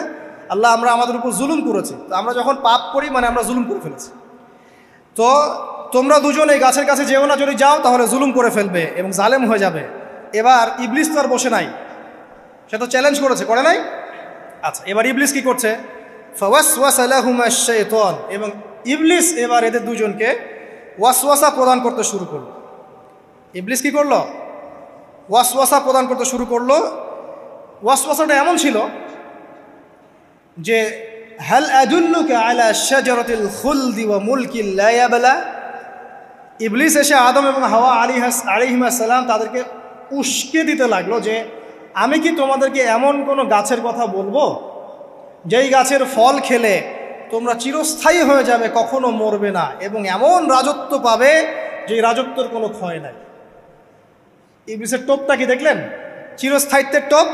আল্লাহ, আমরা আমাদের উপর জুলুম করেছি। তো আমরা যখন পাপ করি মানে আমরা জুলুম করে ফেলেছি। তো তোমরা দুজন এই গাছের কাছে যেও না, যদি যাও তাহলে জুলুম করে ফেলবে এবং জালেম হয়ে যাবে। এবার ইবলিস তো আর বসে নাই, সে তো চ্যালেঞ্জ করেছে, করে নাই? আচ্ছা, এবার ইবলিস কি করছে? ফাওয়াসওয়াসা লাহুমা শাইতান, এবং ইবলিস এবার এদের দুজনকে ওয়াসওয়াসা প্রদান করতে শুরু করলো। ইবলিস কি করলো? ওয়াসওয়াসা প্রদান করতে শুরু করলো। ওয়াসওয়াসাটা এমন ছিল যে, হাল আদুল্লুকা আলা শাজারাতিল খুলদি ওয়া মুলকিন লা ইয়াবলা। ইবলিস এসে আদম এবং হাওয়া আলাইহিস সালাম তাদেরকে উস্কে দিতে লাগলো যে, আমি কি তোমাদেরকে এমন কোনো গাছের কথা বলবো যেই গাছের ফল খেলে তোমরা চিরস্থায়ী হয়ে যাবে, কখনো মরবে না, এবং এমন রাজত্ব পাবে যে রাজত্বের কোনো ক্ষয় নাই। ইবলিসের টোপটা কি দেখলেন? চিরস্থায়িত্বের টোপ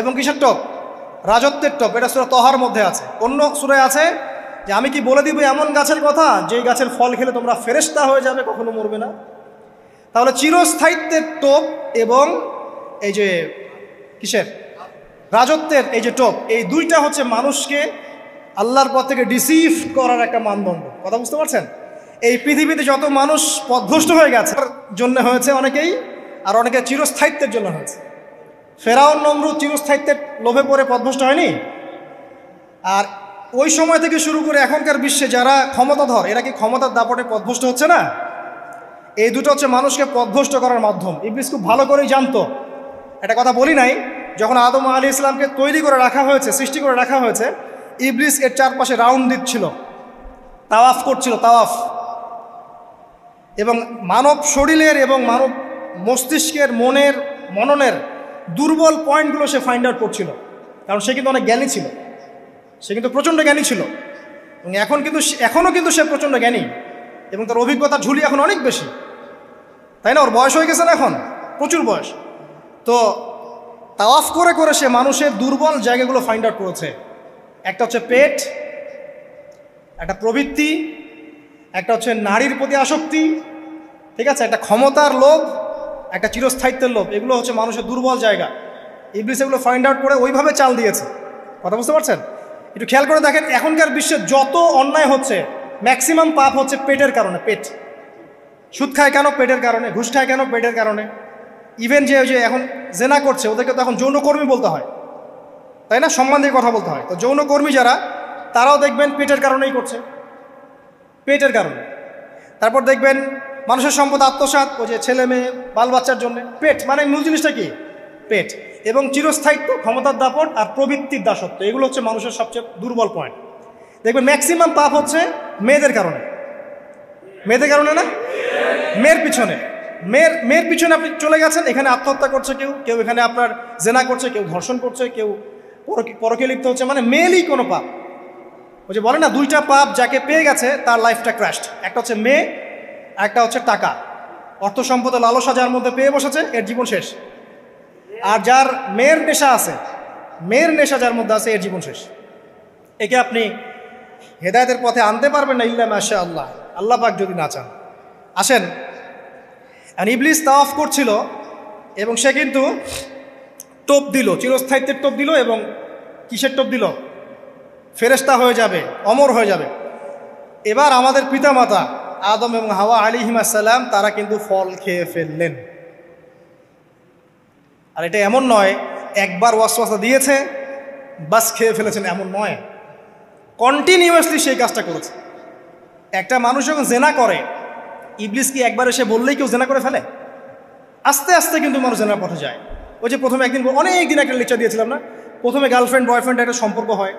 এবং কিসের টোপ? রাজত্বের টোপ। এটা সূরা তহার মধ্যে আছে। অন্য সূরায় আছে যে, আমি কি বলে দিব এমন গাছের কথা যেই গাছের ফল খেলে তোমরা ফেরেশতা হয়ে যাবে, কখনো মরবে না। তাহলে চিরস্থায়িত্বের টোপ এবং এই যে কিসের? রাজত্বের এই যে টোপ, এই দুইটা হচ্ছে মানুষকে আল্লাহর পথ থেকে ডিসিভ করার একটা মানদণ্ড। কথা বুঝতে পারছেন? এই পৃথিবীতে যত মানুষ পথভ্রষ্ট হয়ে গেছে জন্য হয়েছে অনেকেই, আর অনেকে চিরস্থায়িত্বের জন্য হয়েছে। ফেরাউন নমরুদ চিরস্থায়িত্বের লোভে পড়ে পথভ্রষ্ট হয়নি? আর ওই সময় থেকে শুরু করে এখনকার বিশ্বে যারা ক্ষমতাধর, এরা কি ক্ষমতার দাপটে পথভ্রষ্ট হচ্ছে না? এই দুটো হচ্ছে মানুষকে পথভ্রষ্ট করার মাধ্যম। ইবলিস খুব ভালো করেই জানতো। একটা কথা বলি নাই, যখন আদম আলাইহিস সালামকে তৈরি করে রাখা হয়েছে, সৃষ্টি করে রাখা হয়েছে, ইবলিস এর চারপাশে রাউন্ড দিচ্ছিল, তাওয়াফ করছিল, তাওয়াফ। এবং মানব শরীরের এবং মানব মস্তিষ্কের, মনের, মননের দুর্বল পয়েন্টগুলো সে ফাইন্ড আউট করছিল। কারণ সে কিন্তু অনেক জ্ঞানী ছিল, সে কিন্তু প্রচণ্ড জ্ঞানী ছিল, এবং এখনও কিন্তু সে প্রচণ্ড জ্ঞানী, এবং তার অভিজ্ঞতার ঝুলি এখন অনেক বেশি, তাই না? ওর বয়স হয়ে গেছে না, এখন প্রচুর বয়স। তো তাওয়াফ করে করে সে মানুষের দুর্বল জায়গাগুলো ফাইন্ড আউট করেছে। একটা হচ্ছে পেট, একটা প্রবৃত্তি, একটা হচ্ছে নারীর প্রতি আসক্তি, ঠিক আছে, একটা ক্ষমতার লোভ, একটা চিরস্থায়িত্বের লোভ। এগুলো হচ্ছে মানুষের দুর্বল জায়গা। ইবলিস এগুলো ফাইন্ড আউট করে ওইভাবে চাল দিয়েছে। কথা বুঝতে পারছেন? একটু খেয়াল করে দেখেন, এখনকার বিশ্বে যত অন্যায় হচ্ছে ম্যাক্সিমাম পাপ হচ্ছে পেটের কারণে। পেট। সুদ খায় কেন? পেটের কারণে। ঘুষ খায় কেন? পেটের কারণে। ইভেন যে এখন জেনা করছে ওদেরকে তো এখন যৌনকর্মী বলতে হয়, তাই না? সম্মান দিয়ে কথা বলতে হয়। তো যৌনকর্মী যারা, তারাও দেখবেন পেটের কারণেই করছে। পেটের কারণে। তারপর দেখবেন মানুষের সম্পদ আত্মসাৎ, ওই যে ছেলে মেয়ে বাল বাচ্চার জন্য। পেট মানে মূল জিনিসটা কি? পেট। এবং চিরস্থায়িত্ব, ক্ষমতার দাপট আর প্রবৃত্তির দাসত্ব, এগুলো হচ্ছে মানুষের সবচেয়ে দুর্বল পয়েন্ট। দেখবেন ম্যাক্সিমাম পাপ হচ্ছে মেয়েদের কারণে। মেয়েদের কারণে না, মেয়ের পিছনে। মেয়ের পিছনে আপনি চলে গেছেন, এখানে আত্মহত্যা করছে কেউ, কেউ এখানে আপনার জেনা করছে, কেউ ধর্ষণ করছে, কেউ পরকে লিপ্ত হচ্ছে, মানে মেয়েরই কোনো পাপ। ওই যে বলে না, দুইটা পাপ যাকে পেয়ে গেছে তার লাইফটা ক্র্যাশড। একটা হচ্ছে মেয়ে, একটা হচ্ছে টাকা। অর্থ সম্পদের লালসা যার মধ্যে পেয়ে বসেছে, এর জীবন শেষ। আর যার মেয়ের নেশা আছে, মেয়ের নেশা যার মধ্যে আছে, এর জীবন শেষ। একে আপনি হেদায়েতের পথে আনতে পারবেন না ইল্লা মাশা আল্লাহ, আল্লাহ পাক যদি না চান। আসেন, ইবলিস তাওয়াফ করছিল এবং সে কিন্তু টোপ দিল, চিরস্থায়িত্বের টোপ দিল। এবং কিসের টোপ দিল? ফেরেশতা হয়ে যাবে, অমর হয়ে যাবে। এবার আমাদের পিতামাতা আদম এবং হাওয়া আলাইহিস সালাম তারা কিন্তু ফল খেয়ে ফেললেন। আর এটা এমন নয় একবার ওয়াসওয়াসা দিয়েছে বাস খেয়ে ফেলেছেন, এমন নয়। কন্টিনিউয়াসলি সেই কাজটা করেছে। একটা মানুষ যখন জেনা করে, ইবলিস কি একবার এসে বললেই কেউ জেনা করে ফেলে? আস্তে আস্তে কিন্তু মানুষ জেনার পথে যায়। ওই যে প্রথমে একদিন, অনেক দিন একটা লেকচার দিয়েছিলাম না, প্রথমে গার্লফ্রেন্ড বয়ফ্রেন্ড একটা সম্পর্ক হয়,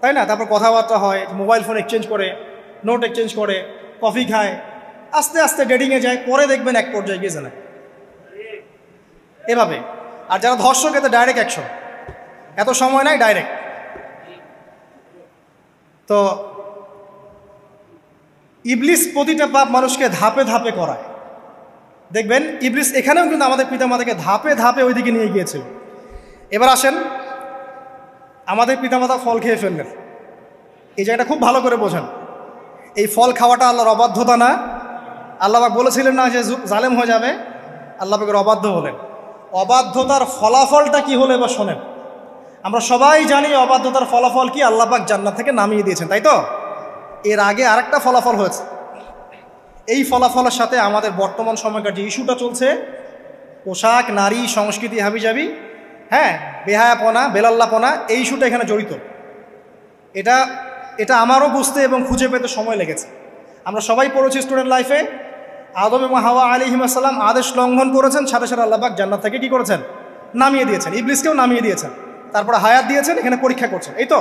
তাই না? তারপর কথাবার্তা হয়, মোবাইল ফোন এক্সচেঞ্জ করে, নোট এক্সচেঞ্জ করে, কফি খায়, আস্তে আস্তে ডেটিংয়ে যায়, পরে দেখবেন এক পর্যায়ে গিয়ে জেনা। এভাবে। আর যারা ধর্ষক, এতে ডাইরেক্ট অ্যাকশন, এত সময় নাই, ডাইরেক্ট। তো ইবলিস প্রতিটা পাপ মানুষকে ধাপে ধাপে করায়। দেখবেন ইবলিস এখানেও কিন্তু আমাদের পিতামাতাকে ধাপে ধাপে ওইদিকে নিয়ে গিয়েছিল। এবার আসেন, আমাদের পিতামাতা ফল খেয়ে ফেললেন, এই জায়গাটা খুব ভালো করে বোঝেন। এই ফল খাওয়াটা আল্লাহর অবাধ্যতা না। আল্লাহ পাক বলেছিলেন না যে জালেম হয়ে যাবে, আল্লাহ পাকের অবাধ্য হলেন। অবাধ্যতার ফলাফলটা কি হলো এবার শোনেন। আমরা সবাই জানি অবাধ্যতার ফলাফল কি, আল্লাহ পাক জান্নাত থেকে নামিয়ে দিয়েছেন, তাই তো? এর আগে আরেকটা ফলাফল হয়েছে। এই ফলাফলের সাথে আমাদের বর্তমান সময়কার যে ইস্যুটা চলছে, পোশাক, নারী, সংস্কৃতি, হাবিজাবি, হ্যাঁ, বেহায়াপনা, বেলাল্লাপনা, এই ইস্যুটা এখানে জড়িত। এটা আমারও বুঝতে এবং খুঁজে পেতে সময় লেগেছে। আমরা সবাই পড়েছি স্টুডেন্ট লাইফে, আদম এবং হাওয়া আলাইহিস সালাম আদেশ লঙ্ঘন করেছেন, সাথে সাথে আল্লাহ পাক জান্নাত থেকে কি করেছেন? নামিয়ে দিয়েছেন। ইবলিসকেও নামিয়ে দিয়েছেন, তারপরে হায়াত দিয়েছেন, এখানে পরীক্ষা করছেন, এই তো।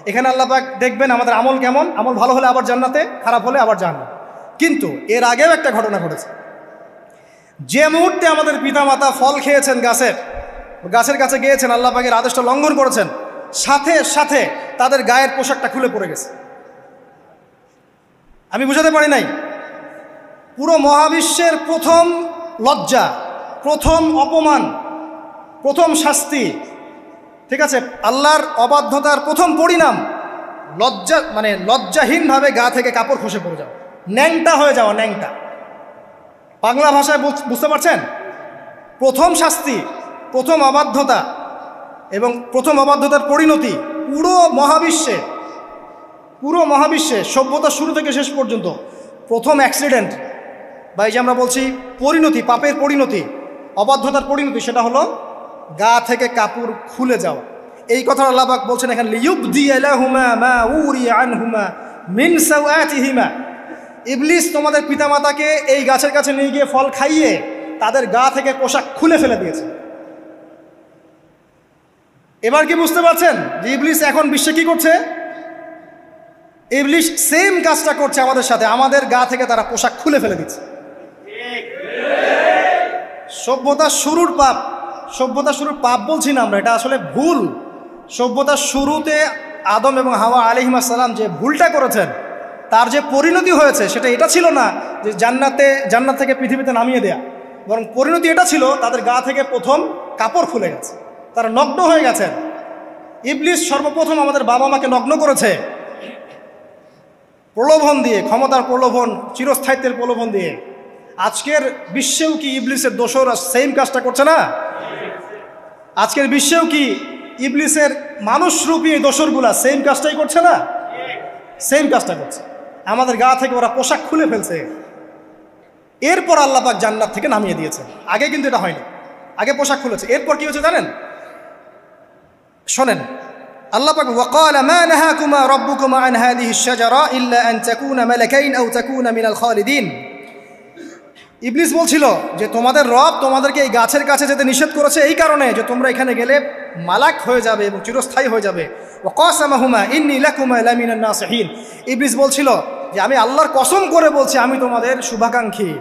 এখানে আল্লাহ পাক দেখবেন আমাদের আমল কেমন, আমল ভালো হলে আবার জান্নাতে, খারাপ হলে আবার জাহান্নাম। কিন্তু এর আগেও একটা ঘটনা ঘটেছে। যে মুহূর্তে আমাদের পিতামাতা ফল খেয়েছেন গাছের কাছে গিয়েছেন, আল্লাহ পাকের আদেশটা লঙ্ঘন করেছেন, সাথে সাথে তাদের গায়ের পোশাকটা খুলে পড়ে গেছে। আমি বুঝাতে পারি নাই, পুরো মহাবিশ্বের প্রথম লজ্জা, প্রথম অপমান, প্রথম শাস্তি, ঠিক আছে, আল্লাহর অবাধ্যতার প্রথম পরিণাম লজ্জাহীনভাবে গা থেকে কাপড় খসে পড়ে যাওয়া, ন্যাংটা হয়ে যাওয়া। ন্যাংটা বাংলা ভাষায় বুঝতে পারছেন? প্রথম শাস্তি, প্রথম অবাধ্যতা এবং প্রথম অবাধ্যতার পরিণতি পুরো মহাবিশ্বে সভ্যতার শুরু থেকে শেষ পর্যন্ত প্রথম অ্যাক্সিডেন্ট, বা এই যে আমরা বলছি পরিণতি, পাপের পরিণতি, অবাধ্যতার পরিণতি, সেটা হলো গা থেকে কাপড় খুলে যাওয়া। এই কথা আল্লাহ পাক বলছেন এখানে, লিয়ুবদিয়া লাহুমা মা উরিয়া আনহুমা মিন সাওআতিহিমা। ইবলিস তোমাদের পিতামাতাকে এই গাছের কাছে নিয়ে গিয়ে ফল খাইয়ে তাদের গা থেকে পোশাক খুলে ফেলে দিয়েছে। এবার কি বুঝতে পারছেন যে ইবলিস এখন বিশ্বে কি করছে? ইবলিস সেম কাজটা করছে আমাদের সাথে, আমাদের গা থেকে তারা পোশাক খুলে ফেলে দিচ্ছে। সভ্যতার শুরুর পাপ বলছি না আমরা, এটা আসলে ভুল। সভ্যতার শুরুতে আদম এবং হাওয়া আলাইহিস সালাম যে ভুলটা করেছেন, তার যে পরিণতি হয়েছে সেটা এটা ছিল না যে জান্নাত থেকে পৃথিবীতে নামিয়ে দেয়া, বরং পরিণতি এটা ছিল তাদের গা থেকে প্রথম কাপড় খুলে গেছে, তারা নগ্ন হয়ে গেছেন। ইবলিস সর্বপ্রথম আমাদের বাবা মাকে নগ্ন করেছে প্রলোভন দিয়ে, ক্ষমতার প্রলোভন, চিরস্থায়িত্বের প্রলোভন দিয়ে। আজকের বিশ্বেও কি ইবলিসের দোসররা সেম কাজটা করছে না? আজকের বিশ্বেও কি ইবলিসের মানুষরূপী দোসরগুলা সেম কাজটাই করছে না? সেম কাজটা করছে। আমাদের গা থেকে ওরা পোশাক খুলে ফেলছে, এরপর আল্লাহ পাক জান্নাত থেকে নামিয়ে দিয়েছে। আগে কিন্তু এটা হয়নি, আগে পোশাক খুলেছে। এরপর কি হয়েছে জানেন? শোনেন, আল্লাহ পাক ওয়াকালা মা নাহাকুমা রাব্বুকুমা আন হাযিহি আশ-শাজারা ইল্লা আন তাকুনা মালাকাইন আও তাকুনা মিনাল খালিদিন। ইবলিস বলছিল যে তোমাদের রব তোমাদেরকে এই গাছের কাছে যেতে নিষেধ করেছে এই কারণে যে তোমরা এখানে গেলে মালাক হয়ে যাবে এবং চিরস্থায়ী হয়ে যাবে। ওয়া কাসামাহুমা ইন্নী লাকুমা লামিনান নাসিহিন। ইবলিস বলছিল যে আমি আল্লাহর কসম করে বলছি আমি তোমাদের শুভাকাঙ্ক্ষী।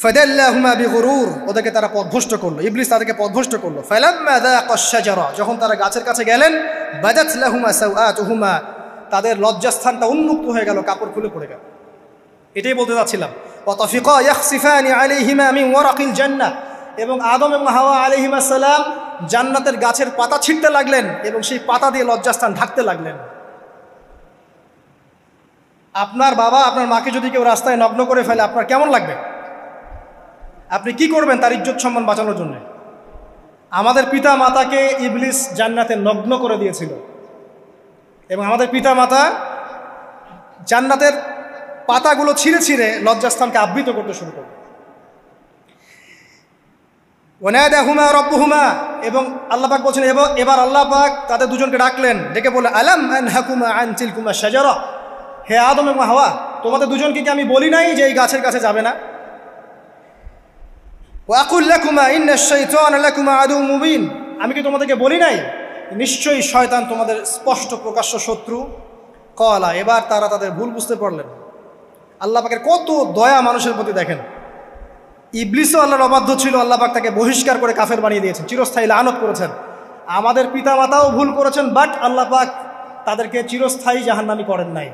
ফাদাল্লাহুমা বিগুরুর, ওদেরকে তারা পথভ্রষ্ট করলো, ইবলিস তাদেরকে পথভ্রষ্ট করলো। ফালাম্মা যাকাশ শাজারা, যখন তারা গাছের কাছে গেলেন, বাদাত লাহুমা সাওআতুহুমা, তাদের লজ্জাস্থানটা উন্মুক্ত হয়ে গেল, কাপড় খুলে পড়ে গেল। এটাই বলতে যাচ্ছিলাম। ওয়া তাফিকা ইয়াখসিফানি আলাইহিমা মিন ওয়ারাকিল জান্নাহ, এবং আদম এবং হাওয়া আলাইহিমা সালাম জান্নাতের গাছের পাতা ছিঁড়তে লাগলেন এবং সেই পাতা দিয়ে লজ্জাস্থান ঢাকতে লাগলেন। আপনার বাবা আপনার মাকে যদি কেউ রাস্তায় নগ্ন করে ফেলে আপনার কেমন লাগবে? আপনি কি করবেন তার ইজ্জত সম্মান বাঁচানোর জন্য? আমাদের পিতা মাতাকে ইবলিস জান্নাতে নগ্ন করে দিয়েছিল এবং আমাদের পিতা মাতা জান্নাতের পাতাগুলো ছিঁড়ে ছিঁড়ে লজ্জাস্থানকে আবৃত করতে শুরু করল। ওয়ানাদাহুমা রাব্বুহুমা, এবং আল্লাহ পাক বলছেন এবার আল্লাহ পাক তাদের দুজনকে ডাকলেন, ডেকে বলে আলাম আনহাকুমা আন তিলকুমা শাজারা, হে আদম এবং হাওয়া তোমাদের দুজনকে কি আমি বলি নাই যে এই গাছের কাছে যাবে না? ওয়াকুল লাকুমা ইন্নাশ শাইতানা লাকুমা আদুউম মুবিন, আমি কি তোমাদেরকে বলি নাই নিশ্চয়ই শয়তান তোমাদের স্পষ্ট প্রকাশ্য শত্রু? ক্বালা, এবার তারা তাদের ভুল বুঝতে পারলেন। আল্লাহ পাকের কত দয়া মানুষের প্রতি দেখেন। ইবলিসও আল্লাহর অবাধ্য ছিল, আল্লাহ পাক তাকে বহিষ্কার করে কাফের বানিয়ে দিয়েছেন, চিরস্থায়ী লানত করেছেন। আমাদের পিতা মাতাও ভুল করেছেন, বাট আল্লাহ পাক তাদেরকে চিরস্থায়ী জাহান্নামী করেন নাই।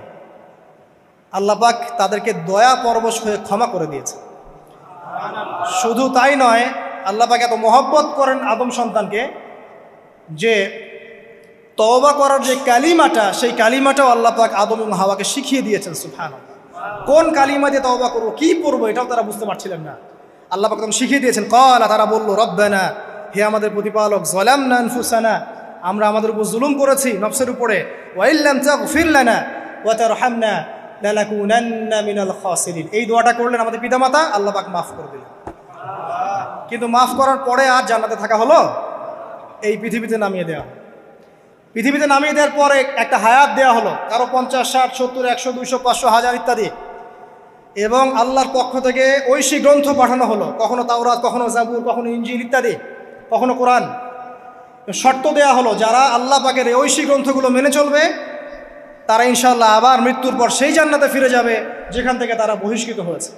আল্লাহ পাক তাদেরকে দয়া পরবশ হয়ে ক্ষমা করে দিয়েছে। শুধু তাই নয়, আল্লাহ পাক এত মহব্বত করেন আদম সন্তানকে যে তওবা করার যে কালিমাটা, সেই কালিমাটাও আল্লাহ পাক আদম এবং হাওয়াকে শিখিয়ে দিয়েছেন। সুবহানাল্লাহ, কোন কালিমা দিয়ে তওবা করবো, কি পড়বো, এটাও তারা বুঝতে পারছিলেন না। আল্লাহ পাক তখন শিখিয়ে দিয়েছেন। ক্বালা, তারা বলল, রব্বানা, হে আমাদের প্রতিপালক, যালামনা আনফুসানা, আমরা আমাদের উপর জুলুম করেছি নফসের উপরে, ওয়া ইল্লাম তাগফির লানা ওয়া তারহামনা লানাকুনান্না মিনাল খাসিরিন। এই দোয়াটা করলেন আমাদের পিতামাতা, আল্লাহ পাক মাফ করে দিলেন। কিন্তু মাফ করার পরে আর জান্নাতে থাকা হলো? এই পৃথিবীতে নামিয়ে দেওয়া। পৃথিবীতে নামিয়ে দেওয়ার পরে একটা হায়াত দেওয়া হলো, কারো 50, 60, 70, 100, 200, 500, 1000 ইত্যাদি, এবং আল্লাহর পক্ষ থেকে ঐশী গ্রন্থ পাঠানো হলো, কখনো তাওরাত, কখনো জাবুর, কখনো ইনজিল ইত্যাদি, কখনো কোরআন। শর্ত দেয়া হলো যারা আল্লাহ পাকের এই ঐশী গ্রন্থগুলো মেনে চলবে তারা ইনশাআল্লাহ আবার মৃত্যুর পর সেই জান্নাতে ফিরে যাবে যেখান থেকে তারা বহিষ্কৃত হয়েছে।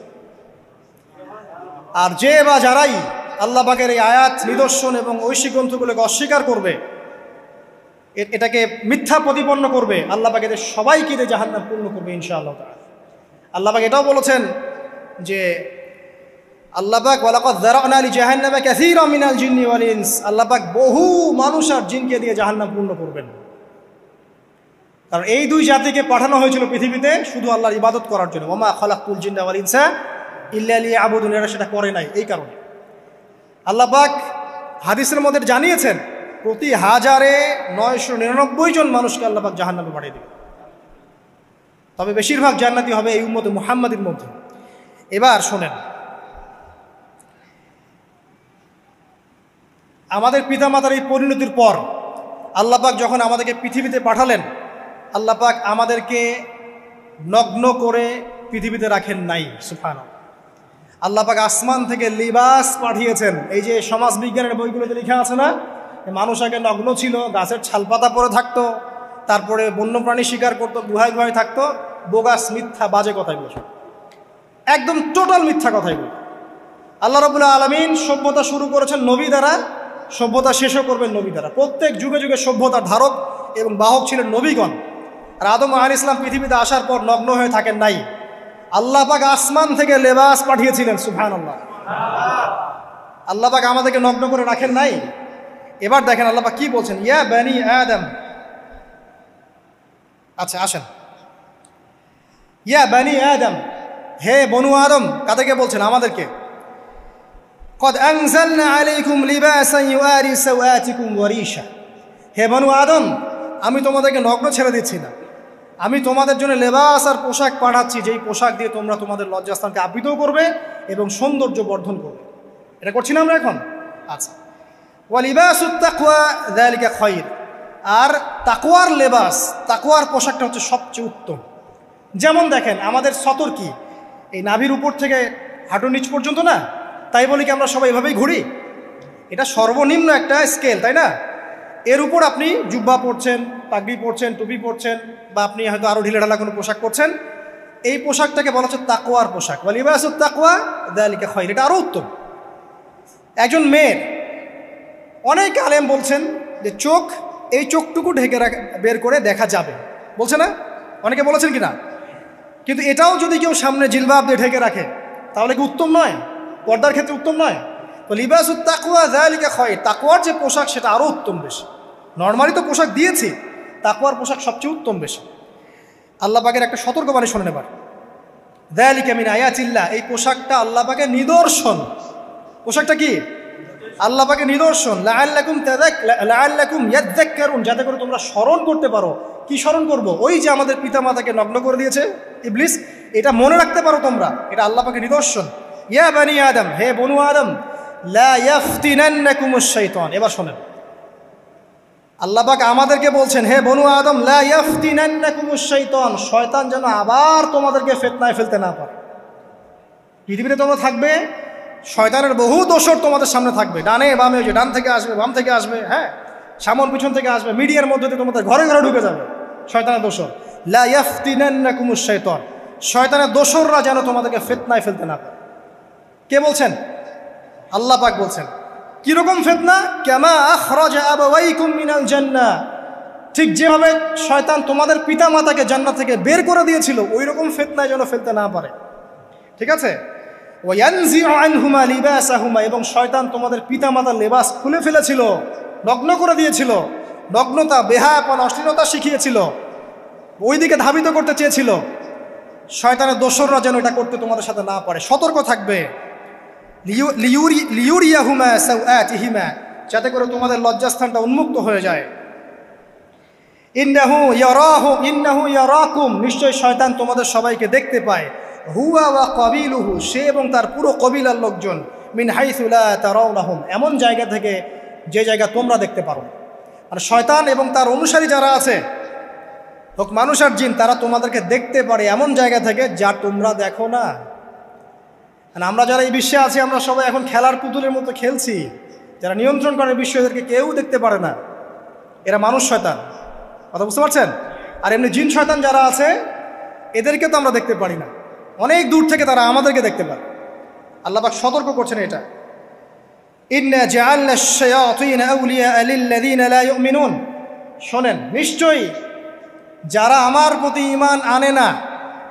আর যে বা যারাই আল্লাহ পাকের এই আয়াত, নিদর্শন এবং ঐশী গ্রন্থগুলোকে অস্বীকার করবে, এটাকে মিথ্যা প্রতিপন্ন করবে, আল্লাহ পাক এদের সবাইকে জাহান্নাম পূর্ণ করবে ইনশাআল্লাহ তাআলা। আল্লাহ পাক এটাও বলেছেন যে আল্লাহ পাক ওয়ালাকাদ যারানা লি জাহান্নামা কাসীরাম মিনাল জিন্নি ওয়াল ইনস, আল্লাহ পাক বহু মানুষ আর জিনকে দিয়ে জাহান্নাম পূর্ণ করবেন। কারণ এই দুই জাতিকে পাঠানো হয়েছিল পৃথিবীতে শুধু আল্লাহর ইবাদত করার জন্য। ওয়া মা খালাকতুল জিন্না ওয়াল ইনসা ইল্লা লিয়াবুদুন, এরা সেটা করে নাই। এই কারণে আল্লাহ পাক হাদিসের মধ্যে জানিয়েছেন প্রতি 1099 জন মানুষকে আল্লাহ পাক জাহান্নামে পাঠিয়ে দেবে, তবে বেশিরভাগ জান্নাতি হবে এই উম্মতে মুহাম্মাদের মধ্যে। এবার শোনেন, আমাদের পিতামাতার এই পরিণতির পর আল্লাহ পাক যখন আমাদেরকে পৃথিবীতে পাঠালেন, আল্লাহ পাক আমাদেরকে নগ্ন করে পৃথিবীতে রাখেন নাই। সুবহানাল্লাহ, আল্লাহ পাক আসমান থেকে লিবাস পাঠিয়েছেন। এই যে সমাজ বিজ্ঞানের বইগুলোতে লেখা আছে না, মানুষ আগে নগ্ন ছিল, গাছের ছালপাতা পরে থাকতো, তারপরে বন্যপ্রাণী শিকার করতো, গুহায় গুহায় থাকতো, বোগাস, মিথ্যা, বাজে কথাগুলো, একদম টোটাল মিথ্যা কথাগুলো। আল্লাহ রাব্বুল আলামিন সভ্যতা শুরু করেছেন নবী দ্বারা, সভ্যতা শেষও করবেন নবী দ্বারা। প্রত্যেক যুগে যুগে সভ্যতার ধারক এবং বাহক ছিলেন নবীগণ। আর আদম আলাইহিস সালাম পৃথিবীতে আসার পর নগ্ন হয়ে থাকেন নাই, আল্লাহ পাক আসমান থেকে লেবাস পাঠিয়েছিলেন। সুবহানাল্লাহ, আল্লাহ পাক আমাদেরকে নগ্ন করে রাখেন নাই। এবার দেখেন আল্লাহ পাক কি বলছেন, ইয়া বানি আদম, আচ্ছা আসেন, ইয়া বানি আদম, হে বনু আদম, কাদেরকে বলছেন? আমাদেরকে। কদ আনজালনা আলাইকুম লিবাসান ইউআরি সাওআতিকুম ওয়া রিশা, হে বনু আদম, আমি তোমাদেরকে নগ্ন ছেড়ে দিচ্ছি না, আমি তোমাদের জন্য লেবাস আর পোশাক পাঠাচ্ছি, যেই পোশাক দিয়ে তোমরা তোমাদের লজ্জাস্থানকে আবৃত করবে এবং সৌন্দর্য বর্ধন করবে। এটা করছি না আমরা এখন? আচ্ছা, ওয়া লিবাসুত তাকওয়া যালিকা খায়র, আর তাকওয়ার লেবাস, তাকওয়ার পোশাকটা হচ্ছে সবচেয়ে উত্তম। যেমন দেখেন আমাদের সতর কি এই নাভির উপর থেকে হাঁটুর নিচ পর্যন্ত না, তাই বলি কি আমরা সবাই এভাবেই ঘুরি? এটা সর্বনিম্ন একটা স্কেল, তাই না? এর উপর আপনি জুব্বা পরছেন, পাগড়ি পরছেন, টুপি পরছেন, বা আপনি হয়তো আরও ঢিলেঢালা কোনো পোশাক পরছেন, এই পোশাকটাকে বলা হচ্ছে তাকওয়ার পোশাক। ওয়া লিবাসুত তাকওয়া যালিকা খায়র, এটা আরও উত্তম। একজন মেয়ের, অনেক আলেম বলছেন যে চোখ, এই চোখটুকু ঢেকে বের করে দেখা যাবে, বলছে না? অনেকে বলেছেন কি না? কিন্তু এটাও যদি কেউ সামনে জিলবাব দিয়ে ঢেকে রাখে তাহলে কি উত্তম নয়? পর্দার ক্ষেত্রে উত্তম নয়? তো লিবাসুত তাকওয়া যালিকা খায়র, তাকওয়ার যে পোশাক সেটা আরও উত্তম বেশি। নর্মালি তো পোশাক দিয়েছি, তাকওয়ার পোশাক সবচেয়ে উত্তম বেশি। আল্লাহ পাকের একটা সতর্কবাণী শোনেন এবার। যালিকা মিন আয়াতিল্লাহ, এই পোশাকটা আল্লাহ পাকের নিদর্শন। পোশাকটা কি? আল্লাহ পাকের নিদর্শন। লাআল্লাকুম ইয়াযাক্কারুন, যাতে করে তোমরা স্মরণ করতে পারো। কি স্মরণ করব? ওই যে আমাদের পিতামাতাকে নগ্ন করে দিয়েছে ইবলিস, এটা মনে রাখতে পারো তোমরা, এটা আল্লাহ পাকের নিদর্শন। ইয়া বানি আদম, হে বনু আদম, লা ইয়াফতিনান্নাকুমুশ শাইতান। এবার শোনেন, আল্লাহ পাক আমাদেরকে বলছেন, হে বনু আদম, লা ইয়াফতিনান্নাকুমুশ শাইতান, শয়তান যেন আবার তোমাদেরকে ফিতনায় ফেলতে না পারে। পৃথিবীতে তোমরা থাকবে, শয়তানের বহু দোসর তোমাদের সামনে থাকবে, ডানে বামে, যে ডান থেকে আসবে, বাম থেকে আসবে, হ্যাঁ, সামন পিছন থেকে আসবে, মিডিয়ার মধ্যে দিয়ে তোমাদের ঘরে ঘরে ঢুকে যাবে শয়তানের দোসর। লা ইয়াফতিনান্নাকুমুশ শাইতান, শয়তানের দোসররা যেন তোমাদেরকে ফিতনায় ফেলতে না পারে। কে বলছেন? আল্লাহ পাক বলছেন। কিরকম ফিতনা? কামা আখরাজা আবাওয়াইকুম মিনাল জান্নাহ, ঠিক যেভাবে শয়তান তোমাদের পিতা মাতাকে জান্নাত থেকে বের করে দিয়েছিল, ওই রকম ফিতনায় যেন ফেলতে না পারে। ঠিক আছে? ওয়ায়ানজিউ আনহুমা লিবাসাহুমা, এবং শয়তান তোমাদের পিতা মাতার লেবাস খুলে ফেলেছিল, নগ্ন করে দিয়েছিল, নগ্নতা, বেহায়াপনা, অশ্লীলতা শিখিয়েছিল, ওই দিকে ধাবিত করতে চেয়েছিল। শয়তানের দোসররা যেন এটা করতে তোমাদের সাথে না পারে, সতর্ক থাকবে। লিউরিয়াহুমা সাওআতিহিমা, যাতে করে তোমাদের লজ্জাস্থানটা উন্মুক্ত হয়ে যায়। ইন্নাহু ইয়ারাকুম, নিশ্চয় শয়তান তোমাদের সবাইকে দেখতে পায়। হুয়া ওয়া কাবিলুহু, সে এবং তার পুরো কবিলার লোকজন, মিন হাইসু লা তারাউনাহুম, এমন জায়গা থেকে যে জায়গা তোমরা দেখতে পারো। আর শয়তান এবং তার অনুসারী যারা আছে, হোক মানুষ আর জিন, তারা তোমাদেরকে দেখতে পারে এমন জায়গা থেকে যা তোমরা দেখো না। আমরা যারা এই বিশ্বে আছি, আমরা সবাই এখন খেলার পুতুলের মতো খেলছি। যারা নিয়ন্ত্রণ করে বিশ্ব, এদেরকে কেউ দেখতে পারে না, এরা মানুষ শয়তান। কথা বুঝতে পারছেন? আর এমনি জিন শয়তান যারা আছে, এদেরকে তো আমরা দেখতে পারি না, অনেক দূর থেকে তারা আমাদেরকে দেখতে পারে। আল্লাহ পাক সতর্ক করছেন এটা। ইন্না জাআলনা আশ-শায়াতিনা আউলিয়া লিল্লাযিনা লা ইউমিনুন, শোনেন, নিশ্চয়ই যারা আমার প্রতি ঈমান আনে না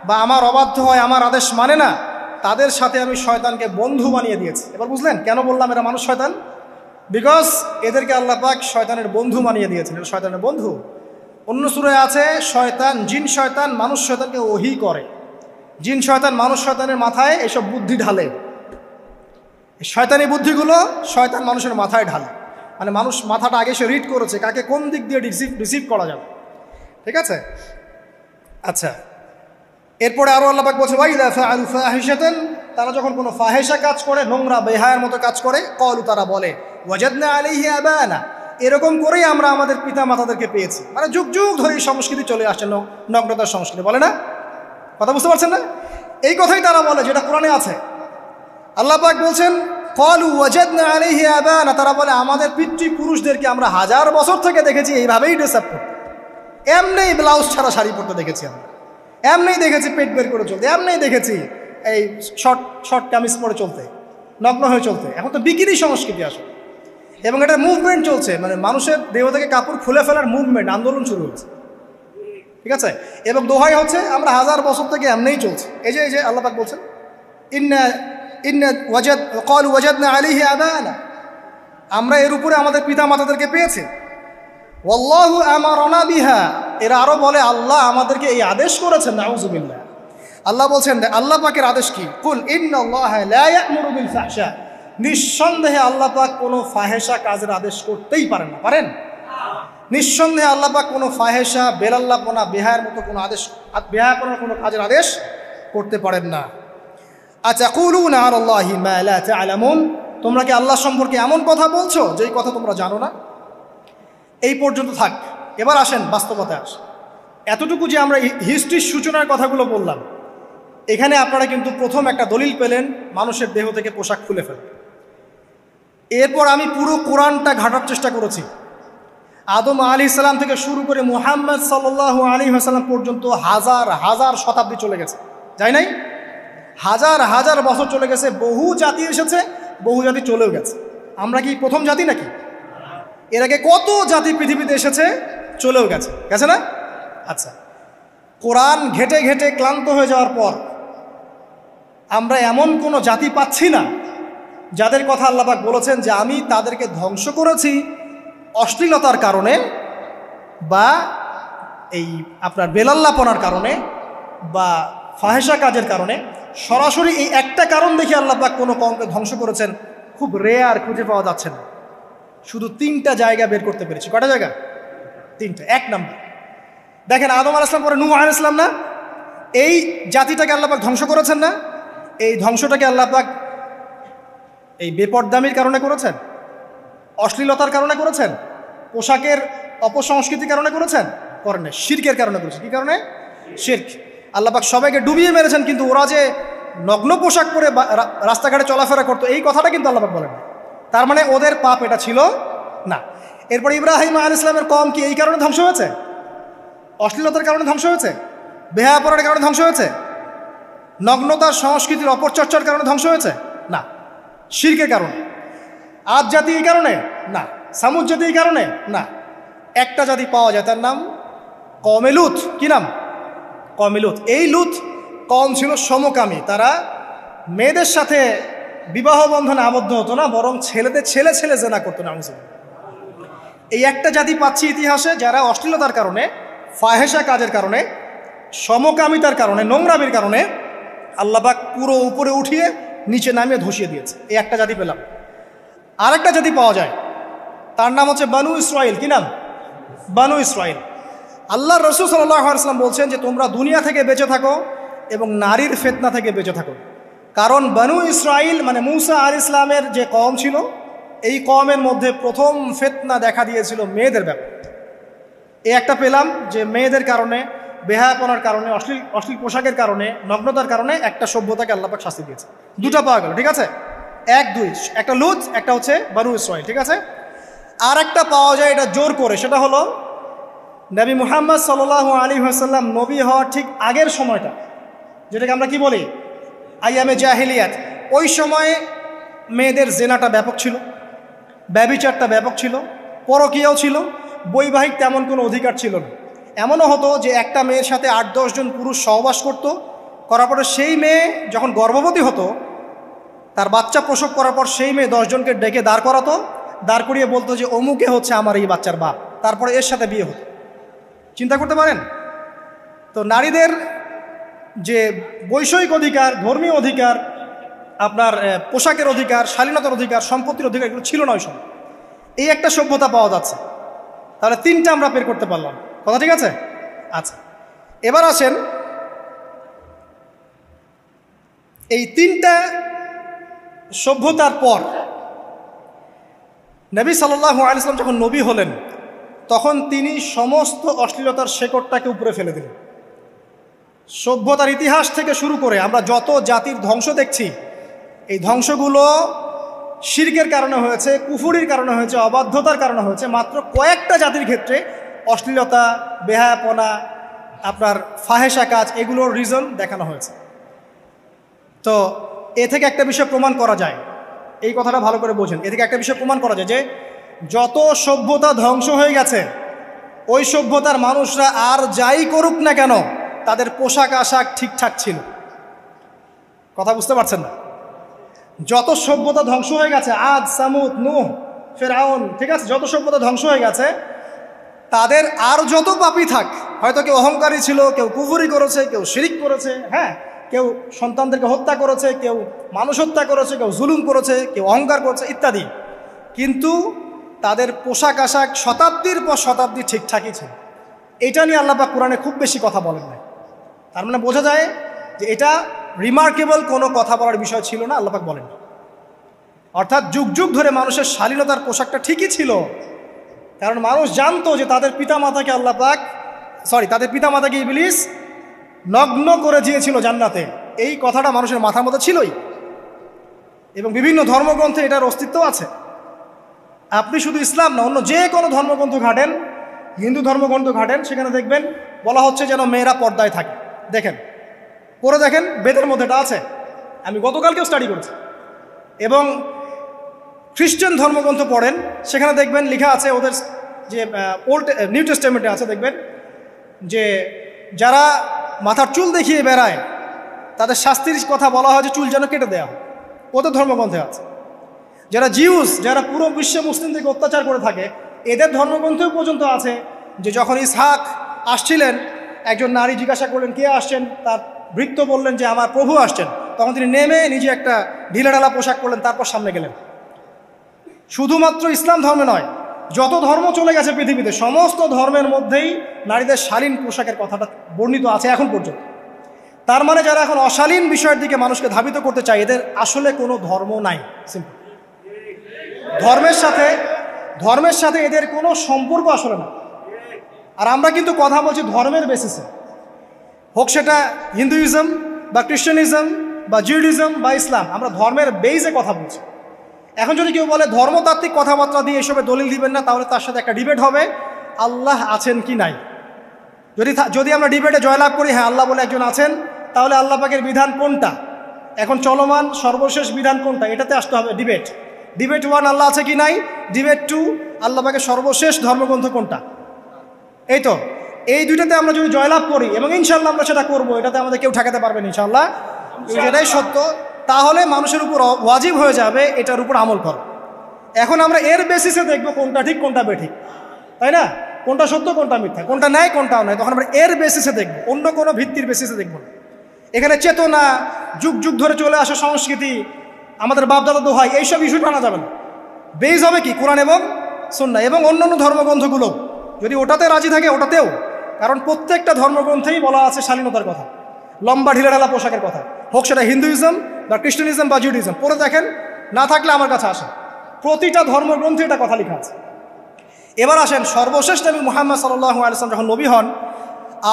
বা আমার অবাধ্য হয়, আমার আদেশ মানে না, তাদের সাথে আমি শয়তানকে বন্ধু বানিয়ে দিয়েছি। এবার বুঝলেন কেন বললাম এরা মানুষ শয়তান? বিকজ এদেরকে আল্লাহ পাক শয়তানের বন্ধু বানিয়ে দিয়েছেন, এটা শয়তানের বন্ধু। অন্য সূরায় আছে, শয়তান, জিন শয়তান মানুষ শয়তানকে ওহী করে। জিন শয়তান মানুষ শয়তানের মাথায় এসব বুদ্ধি ঢালে, শয়তানি বুদ্ধিগুলো শয়তান মানুষের মাথায় ঢালে। মানে মানুষ মাথাটা আগে সে রিড করেছে কাকে কোন দিক দিয়ে রিসিভ করা যাবে। ঠিক আছে? আচ্ছা, এরপরে আরও আল্লাহ পাক বলছে, ওয়াইদা ফাআলু ফাহিশাতান, তারা যখন কোনো ফাহেসা কাজ করে, নোংরা বেহায়ার মতো কাজ করে, ক্বালু, তারা বলে, ওয়াজাদনা আলাইহি আবানা, এরকম করেই আমরা আমাদের পিতা মাতাদেরকে পেয়েছি। মানে যুগ যুগ ধরে এই সংস্কৃতি চলে আসছে, নগ্নতার সংস্কৃতি, বলে না? কথা বুঝতে পারছেন না? এই কথাই তারা বলে, যেটা কোরআনে আছে। আল্লাহ পাক বলছেন, ক্বালু ওয়াজাদনা আলাইহি আবানা, তারা বলে আমাদের পিতৃপুরুষদেরকে আমরা 1000 বছর থেকে দেখেছি এইভাবেই ড্রেস আপ করতে, এমনি ব্লাউজ ছাড়া শাড়ি পরতে দেখেছি আমরা, এমনি দেখেছি পেট বের করে চলতে, এমনি দেখেছি এই শর্ট কামিজ পরে চলতে, নগ্ন হয়ে চলতে। এখন তো বিকিনি সংস্কৃতি আসে, এবং এটা মুভমেন্ট চলছে, মানে মানুষের দেহ থেকে কাপড় খুলে ফেলার মুভমেন্ট, আন্দোলন শুরু হয়েছে। ঠিক আছে? এবং দোহাই হচ্ছে আমরা 1000 বছর থেকে এমনিই চলছে। এই যে আল্লাহ পাক বলছেন, ক্বালু ওয়াজাদনা আলাইহি আবানা, আমরা এর উপরে আমাদের পিতা মাতাদেরকে পেয়েছি। ওয়াল্লাহু আমারানা বিহা, এরা আরো বলে আল্লাহ আমাদেরকে এই আদেশ করেছেন। নাউযুবিল্লাহ। আল্লাহ বলছেন, আল্লাহ পাকের আদেশ কি? কুল ইন্নাল্লাহা লা ইয়া'মুরু বিল ফাহশা, নিঃসন্দেহে আল্লাহ পাক কোনো ফাহেসা কাজের আদেশ করতেই পারেন না। পারেন? নিঃসন্দেহে আল্লাহ পাক কোনো ফাহেসা, বেলাল্লাপনা, বেহায়ার মতো কোনো আদেশ, বেহায়াপনার কোনো কাজের আদেশ করতে পারেন না। আতাকুলুনা আলাল্লাহি মা লা তা'লামুন, তোমরা কি আল্লাহ সম্পর্কে এমন কথা বলছো যেই কথা তোমরা জানো না? এই পর্যন্ত থাক। এবার আসেন বাস্তবতায় আস। এতটুকু যে আমরা হিস্ট্রির সূচনার কথাগুলো বললাম, এখানে আপনারা কিন্তু প্রথম একটা দলিল পেলেন মানুষের দেহ থেকে পোশাক খুলে ফেলে। এরপর আমি পুরো কোরআনটা ঘাটার চেষ্টা করেছি। আদম আলাইহিস সালাম থেকে শুরু করে মুহাম্মদ সাল্লাল্লাহু আলাইহি ওয়াসাল্লাম পর্যন্ত হাজার হাজার শতাব্দী চলে গেছে, যায় নাই? হাজার হাজার বছর চলে গেছে, বহু জাতি এসেছে, বহু জাতি চলেও গেছে। আমরা কি প্রথম জাতি নাকি? এর আগে কত জাতি পৃথিবীতে এসেছে, চলেও গেছে, গেছে না? আচ্ছা, কোরআন ঘেটে ঘেটে ক্লান্ত হয়ে যাওয়ার পর আমরা এমন কোনো জাতি পাচ্ছি না যাদের কথা আল্লাহ পাক বলেছেন যে আমি তাদেরকে ধ্বংস করেছি অশ্লীলতার কারণে বা এই আপনার বেলাল্লাপনার কারণে বা ফাহেসা কাজের কারণে। সরাসরি এই একটা কারণ দেখে আল্লাহ পাক কোনো কওমকে ধ্বংস করেছেন খুব রেয়ার, খুঁজে পাওয়া যাচ্ছে না। শুধু 3টা জায়গা বের করতে পেরেছি। কটা জায়গা? 3টা। 1 নম্বর দেখেন, আদম আলাইহিস সালাম পরে নূহ আলাইহিস সালাম না, এই জাতিটাকে আল্লাহ পাক ধ্বংস করেছেন না? এই ধ্বংসটাকে আল্লাহ পাক এই বেপরদামির কারণে করেছেন, অশ্লীলতার কারণে করেছেন, পোশাকের অপসংস্কৃতির কারণে করেছেন? করেন না, শিরকের কারণে করেছেন। কি কারণে? শিরক। আল্লাহ পাক সবাইকে ডুবিয়ে মেরেছেন, কিন্তু ওরা যে নগ্ন পোশাক পরে রাস্তাঘাটে চলাফেরা করতো এই কথাটা কিন্তু আল্লাহ পাক বলেন না। তার মানে ওদের পাপ এটা ছিল না। এরপর ইব্রাহিম আলাইহিস সালামের কওম কি এই কারণে ধ্বংস হয়েছে? অশ্লীলতার কারণে ধ্বংস হয়েছে? বেহায়াপনার কারণে ধ্বংস হয়েছে? নগ্নতার সংস্কৃতির অপচর্চার কারণে ধ্বংস হয়েছে? না, শিরকের কারণে। আদ জাতি এই কারণে না, সামুদ জাতি এই কারণে না। একটা জাতি পাওয়া যায়, তার নাম কওমে লূত। কি নাম? কওমে লূত। এই লূত কওম ছিল সমকামী। তারা মেয়েদের সাথে বিবাহ বন্ধনে আবদ্ধ হতো না, বরং ছেলেদের ছেলে ছেলে জেনা করতো না। এই একটা জাতি পাচ্ছি ইতিহাসে যারা অশ্লীলতার কারণে, ফাহেসা কাজের কারণে, সমকামিতার কারণে, নোংরামির কারণে আল্লাহ পাক পুরো উপরে উঠিয়ে নিচে নামিয়ে ধসিয়ে দিয়েছে। এই একটা জাতি পেলাম। আরেকটা জাতি পাওয়া যায়, তার নাম হচ্ছে বানু ইসরাইল। কি নাম? বানু ইসরাইল। আল্লাহ রাসূল সাল্লাল্লাহু আলাইহি ওয়াসাল্লাম বলছেন যে তোমরা দুনিয়া থেকে বেঁচে থাকো এবং নারীর ফিতনা থেকে বেঁচে থাকো। কারণ বানু ইসরাইল মানে মূসা আলাইহিস সালামের যে কওম ছিল, এই কওমের মধ্যে প্রথম ফিতনা দেখা দিয়েছিল মেয়েদের ব্যাপারে। এই একটা পেলাম যে মেয়েদের কারণে, বেহায়াপনার কারণে, অশ্লীল পোশাকের কারণে, নগ্নতার কারণে একটা সভ্যতাকে আল্লাহ পাক শাস্তি দিয়েছে। 2টা পাওয়া গেল, ঠিক আছে? 1 2, একটা লূত, একটা হচ্ছে বানু ইসরাইল, ঠিক আছে? আর একটা পাওয়া যায় এটা জোর করে, সেটা হলো নবী মুহাম্মদ সাল্লাল্লাহু আলাইহি ওয়াসাল্লাম নবী হওয়ার ঠিক আগের সময়টা, যেটাকে আমরা কি বলি আইয়ামে জাহিলিয়াত। ওই সময়ে মেয়েদের জেনাটা ব্যাপক ছিল, ব্যভিচারটা ব্যাপক ছিল, পরকীয়াও ছিল, বৈবাহিক তেমন কোনো অধিকার ছিল না। এমনও হতো যে একটা মেয়ের সাথে 8-10 জন পুরুষ সহবাস করতো, করার পরে সেই মেয়ে যখন গর্ভবতী হতো, তার বাচ্চা প্রসব করার পর সেই মেয়ে 10 জনকে ডেকে দাঁড় করাতো, দাঁড় করিয়ে বলতো যে অমুকে হচ্ছে আমার এই বাচ্চার বাপ, তারপরে এর সাথে বিয়ে হতো। চিন্তা করতে পারেন তো? নারীদের যে বৈষয়িক অধিকার, ধর্মীয় অধিকার, আপনার পোশাকের অধিকার, শালীনতার অধিকার, সম্পত্তির অধিকার, এগুলো ছিল না ওই সময়। এই একটা সভ্যতা পাওয়া যাচ্ছে। তাহলে 3টা আমরা বের করতে পারলাম, কথা ঠিক আছে? আচ্ছা, এবার আসেন এই 3টা সভ্যতার পর নবী সাল্লাল্লাহু আলাইহি ওয়াসাল্লাম যখন নবী হলেন, তখন তিনি সমস্ত অশ্লীলতার শেকড়টাকে উপরে ফেলে দিলেন। সভ্যতার ইতিহাস থেকে শুরু করে আমরা যত জাতির ধ্বংস দেখছি, এই ধ্বংসগুলো শিরকের কারণে হয়েছে, কুফরির কারণে হয়েছে, অবাধ্যতার কারণে হয়েছে। মাত্র কয়েকটা জাতির ক্ষেত্রে অশ্লীলতা, বেহায়াপনা, আপনার ফাহেসা কাজ, এগুলোর রিজন দেখানো হয়েছে। তো এ থেকে একটা বিষয় প্রমাণ করা যায়, এই কথাটা ভালো করে বোঝেন। এ থেকে একটা বিষয় প্রমাণ করা যায় যে যত সভ্যতা ধ্বংস হয়ে গেছে, ওই সভ্যতার মানুষরা আর যাই করুক না কেন, তাদের পোশাক আশাক ঠিকঠাক ছিল। কথা বুঝতে পারছেন না? যত সভ্যতা ধ্বংস হয়ে গেছে, আদ, সামুদ, নূহ, ফেরাউন, ঠিক আছে, যত সভ্যতা ধ্বংস হয়ে গেছে, তাদের আর যত পাপী থাক, হয়তো কেউ অহংকারী ছিল, কেউ কুফরি করেছে, কেউ শিরিক করেছে, হ্যাঁ, কেউ সন্তানদেরকে হত্যা করেছে, কেউ মানুষ হত্যা করেছে, কেউ জুলুম করেছে, কেউ অহংকার করেছে ইত্যাদি, কিন্তু তাদের পোশাক আশাক শতাব্দীর পর শতাব্দী ঠিকঠাকই ছিল। এটা নিয়ে আল্লাহ পাক কোরআনে খুব বেশি কথা বলেন না। তার মানে বোঝা যায় যে এটা রিমার্কেবল কোনো কথা বলার বিষয় ছিল না, আল্লাহ পাক বলেন। অর্থাৎ যুগ যুগ ধরে মানুষের শালীনতার পোশাকটা ঠিকই ছিল, কারণ মানুষ জানতো যে তাদের পিতামাতাকে তাদের পিতামাতাকে ইবলিস নগ্ন করে দিয়েছিল জান্নাতে। এই কথাটা মানুষের মাথার মধ্যে ছিলই, এবং বিভিন্ন ধর্মগ্রন্থে এটার অস্তিত্ব আছে। আপনি শুধু ইসলাম না, অন্য যে কোনো ধর্মগ্রন্থ ঘাটেন, হিন্দু ধর্মগ্রন্থ ঘাটেন, সেখানে দেখবেন বলা হচ্ছে যেন মেয়েরা পর্দায় থাকে। দেখেন, পরে দেখেন, বেদের মধ্যে এটা আছে। আমি গতকালকেও স্টাডি করেছি। এবং খ্রিস্টান ধর্মগ্রন্থ পড়েন, সেখানে দেখবেন লেখা আছে, ওদের যে নিউ টেস্টামেন্টে আছে, দেখবেন যে যারা মাথার চুল দেখিয়ে বেড়ায় তাদের শাস্তির কথা বলা হয় যে চুল যেন কেটে দেওয়া হয়, ওদের ধর্মগ্রন্থে আছে। যারা জিউস, যারা পুরো বিশ্বে মুসলিমদেরকে অত্যাচার করে থাকে, এদের ধর্মগ্রন্থেও পর্যন্ত আছে যে যখন ইসহাক আসছিলেন, একজন নারী জিজ্ঞাসা করলেন কে আসছেন, তার ভৃত্য বললেন যে আমার প্রভু আসছেন। তখন তিনি নেমে নিজে একটা ঢিলাঢালা পোশাক করলেন, তারপর সামনে গেলেন। শুধুমাত্র ইসলাম ধর্মে নয়, যত ধর্ম চলে গেছে পৃথিবীতে, সমস্ত ধর্মের মধ্যেই নারীদের শালীন পোশাকের কথাটা বর্ণিত আছে এখন পর্যন্ত। তার মানে যারা এখন অশালীন বিষয়ের দিকে মানুষকে ধাবিত করতে চায়, এদের আসলে কোনো ধর্ম নাই। সিম্পল। ধর্মের সাথে এদের কোনো সম্পর্ক আসলে না। আর আমরা কিন্তু কথা বলছি ধর্মের বেসিসে, হোক সেটা হিন্দুইজম বা খ্রিস্টানিজম বা জিউডিজম বা ইসলাম, আমরা ধর্মের বেইজে কথা বলছি। এখন যদি কেউ বলে ধর্মতাত্ত্বিক কথাবার্তা দিয়ে এসবে দলিল দিবেন না, তাহলে তার সাথে একটা ডিবেট হবে আল্লাহ আছেন কি নাই। যদি আমরা ডিবেটে জয়লাভ করি হ্যাঁ আল্লাহ বলে একজন আছেন, তাহলে আল্লাহ পাকের বিধান কোনটা, এখন চলমান সর্বশেষ বিধান কোনটা, এটাতে আসতে হবে ডিবেট। ডিবেট 1 আল্লাহ আছে কি নাই, ডিবেট 2 আল্লাহ পাকের সর্বশেষ ধর্মগ্রন্থ কোনটা। এই তো, এই দুইটাতে আমরা যদি জয়লাভ করি, এবং ইনশাল্লাহ আমরা সেটা করবো, এটাতে আমাদের কেউ ঠেকাতে পারবেন ইনশাল্লাহ, এটাই সত্য, তাহলে মানুষের উপর ওয়াজিব হয়ে যাবে এটার উপর আমল করা। এখন আমরা এর বেসিসে দেখবো কোনটা ঠিক কোনটা বেঠিক, তাই না, কোনটা সত্য কোনটা মিথ্যা, কোনটা ন্যায় কোনটাও নয়, তখন আমরা এর বেসিসে দেখবো, অন্য কোনো ভিত্তির বেসিসে দেখবো না। এখানে চেতনা, যুগ যুগ ধরে চলে আসা সংস্কৃতি, আমাদের বাপদাদা দোহাই, এইসব ইস্যু টানা যাবে না। বেস হবে কি কোরআন এবং সুন্নাহ, এবং অন্যান্য ধর্মগ্রন্থগুলো যদি ওটাতে রাজি থাকে ওটাতেও, কারণ প্রত্যেকটা ধর্মগ্রন্থেই বলা আছে শালীনতার কথা, লম্বা ঢিলাঢালা পোশাকের কথা, হোক সেটা হিন্দুইজম বা খ্রিস্টানিজম বা জিউডিজম। পরে দেখেন, না থাকলে আমার কাছে আসেন, প্রতিটা ধর্মগ্রন্থে এটা কথা লেখা আছে। এবার আসেন, সর্বশেষ নবী মুহাম্মদ সাল্লাল্লাহু আলাইহি ওয়াসাল্লাম যখন নবী হন,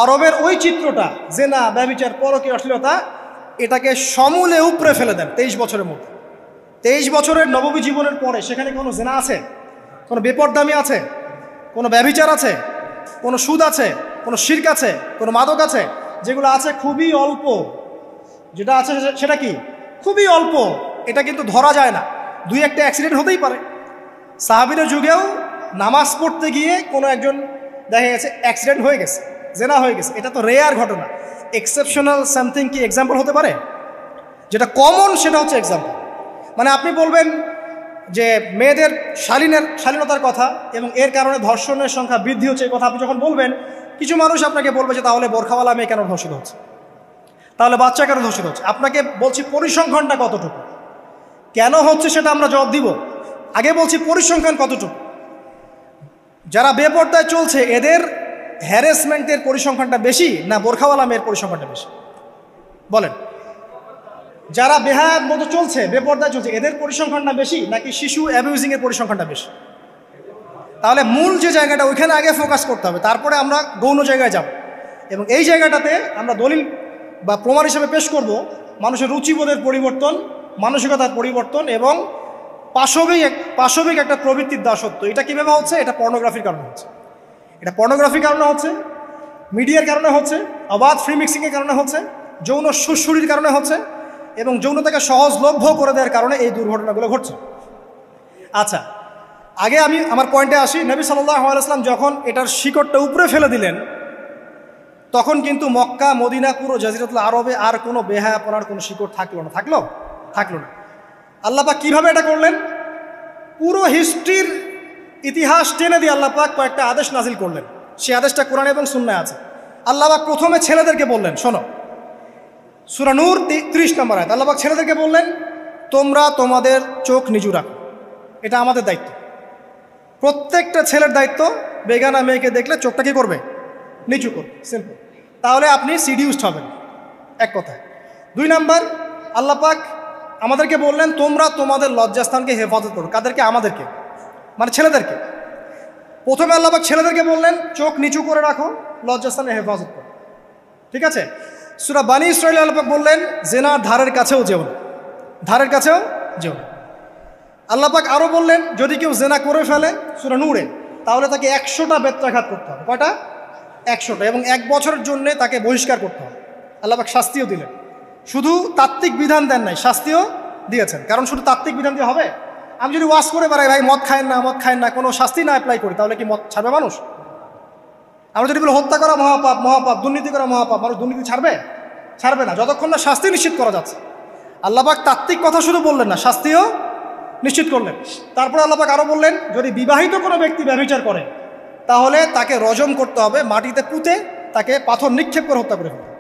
আরবের ওই চিত্রটা, জেনা, ব্যভিচার, পরকীয়া, অশ্লীলতা, এটাকে সমূলে উপড়ে ফেলে দেন 23 বছরের মধ্যে। 23 বছরের নববী জীবনের পরে সেখানে কোনো জেনা আছে, কোনো বেপরদামি আছে, কোনো ব্যভিচার আছে, কোনো সুদ আছে, কোনো শিরক আছে, কোনো মাদক আছে? যেগুলো আছে খুবই অল্প, যেটা আছে সেটা কি খুবই অল্প, এটা কিন্তু ধরা যায় না। 2-1টা অ্যাক্সিডেন্ট হতেই পারে। সাহাবীদের যুগেও নামাজ পড়তে গিয়ে কোনো একজন দেখা গেছে অ্যাক্সিডেন্ট হয়ে গেছে, জেনা হয়ে গেছে, এটা তো রেয়ার ঘটনা। এক্সেপশনাল সামথিং কি এক্সাম্পল হতে পারে? যেটা কমন সেটা হচ্ছে এক্সাম্পল। মানে আপনি বলবেন যে মেয়েদের শালীনতার কথা এবং এর কারণে ধর্ষণের সংখ্যা বৃদ্ধি হচ্ছে, এই কথা আপনি যখন বলবেন, কিছু মানুষ আপনাকে বলবে যে তাহলে বোরখাওয়ালা মেয়ে কেন ধর্ষিত হচ্ছে, তাহলে বাচ্চা কেন ধর্ষিত হচ্ছে। আপনাকে বলছি পরিসংখ্যানটা কতটুকু, কেন হচ্ছে সেটা আমরা জবাব দিব। আগে বলছি পরিসংখ্যান কতটুকু। যারা বেপর্দায় চলছে এদের হ্যারাসমেন্টের পরিসংখ্যানটা বেশি না বোরখাওয়ালা মেয়ের পরিসংখ্যানটা বেশি? বলেন। যারা বেহায়ার মতো চলছে, বেপর্দায় চলছে, এদের পরিসংখ্যানটা বেশি নাকি শিশু অ্যাবিউজিংয়ের পরিসংখ্যানটা বেশি? তাহলে মূল যে জায়গাটা, ওইখানে আগে ফোকাস করতে হবে, তারপরে আমরা গৌণ জায়গায় যাব। এবং এই জায়গাটাতে আমরা দলিল বা প্রমাণ হিসেবে পেশ করব মানুষের রুচিবোধের পরিবর্তন, মানসিকতার পরিবর্তন এবং পাশবিক একটা প্রবৃত্তির দাসত্ব। এটা কীভাবে হচ্ছে? এটা পর্নোগ্রাফির কারণে হচ্ছে, এটা পর্নোগ্রাফির কারণে হচ্ছে, মিডিয়ার কারণে হচ্ছে, অবাধ ফ্রি মিক্সিংয়ের কারণে হচ্ছে, যৌন সুরসুরির কারণে হচ্ছে, এবং যৌনতাকে সহজলভ্য করে দেওয়ার কারণে এই দুর্ঘটনাগুলো ঘটছে। আচ্ছা, আগে আমি আমার পয়েন্টে আসি। নবী সাল্লাল্লাহু আলাইহি ওয়াসাল্লাম যখন এটার শিকড়টা উপরে ফেলে দিলেন, তখন কিন্তু মক্কা, মদিনা, পুরো জাজিরাতুল আরবে আর কোনো বেহায়াপনার কোনো শিকড় থাকলো না। আল্লাহ পাক কীভাবে এটা করলেন? পুরো হিস্ট্রির ইতিহাস টেনে দিয়ে আল্লাহ পাক কয়েকটা আদেশ নাজিল করলেন। সেই আদেশটা কোরআন এবং সুন্নাহে আছে। আল্লাহ পাক প্রথমে ছেলেদেরকে বললেন, শোনো, সূরা নূর 30 নম্বর আয়াত, আল্লাহ পাক ছেলেদেরকে বললেন, তোমরা তোমাদের চোখ নিচু রাখো, এটা আমাদের দায়িত্ব। প্রত্যেকটা ছেলের দায়িত্ব, বেগানা মেয়েকে দেখলে চোখটা কি করবে? নিচু করবে, সিম্পল। তাহলে আপনি সিডিউসড হবেন, এক কথায়। 2 নাম্বার, আল্লাহ পাক আমাদেরকে বললেন তোমরা তোমাদের লজ্জাস্থানকে হেফাজত করো। কাদেরকে? আমাদেরকে, মানে ছেলেদেরকে। প্রথমে আল্লাহ পাক ছেলেদেরকে বললেন চোখ নিচু করে রাখো, লজ্জাস্থানে হেফাজত করো, ঠিক আছে। সূরা বানী ইসরাঈল আল্লাহ পাক বললেন জেনার ধারের কাছেও যেও না, ধারের কাছেও যেও না। আল্লাহ পাক আরও বললেন যদি কেউ জেনা করে ফেলে সূরা নূরে, তাহলে তাকে 100টা বেত্রাঘাত করতে হবে। কয়টা? 100টা, এবং 1 বছরের জন্য তাকে বহিষ্কার করতে হবে। আল্লাহ পাক শাস্তিও দিলেন, শুধু তাত্ত্বিক বিধান দেন নাই, শাস্তিও দিয়েছেন। কারণ শুধু তাত্ত্বিক বিধান দিয়ে হবে? আমি যদি ওয়াজ করে বেড়াই ভাই মদ খায়েন না, মদ খায়েন না, কোনো শাস্তি না অ্যাপ্লাই করি, তাহলে কি মদ ছাড়বে মানুষ? আমরা যদি বলি হত্যা করা মহাপাপ, মহাপাপ, দুর্নীতি করা মহাপাপ, মানুষ দুর্নীতি ছাড়বে? ছাড়বে না, যতক্ষণ না শাস্তি নিশ্চিত করা যাচ্ছে। আল্লাহ পাক তাত্ত্বিক কথা শুধু বললেন না, শাস্তিও নিশ্চিত করলেন। তারপরে আল্লাহ পাক আরও বললেন যদি বিবাহিত কোনো ব্যক্তি ব্যভিচার করে তাহলে তাকে রজম করতে হবে, মাটিতে পুঁতে তাকে পাথর নিক্ষেপ করে হত্যা করে ফেলতে,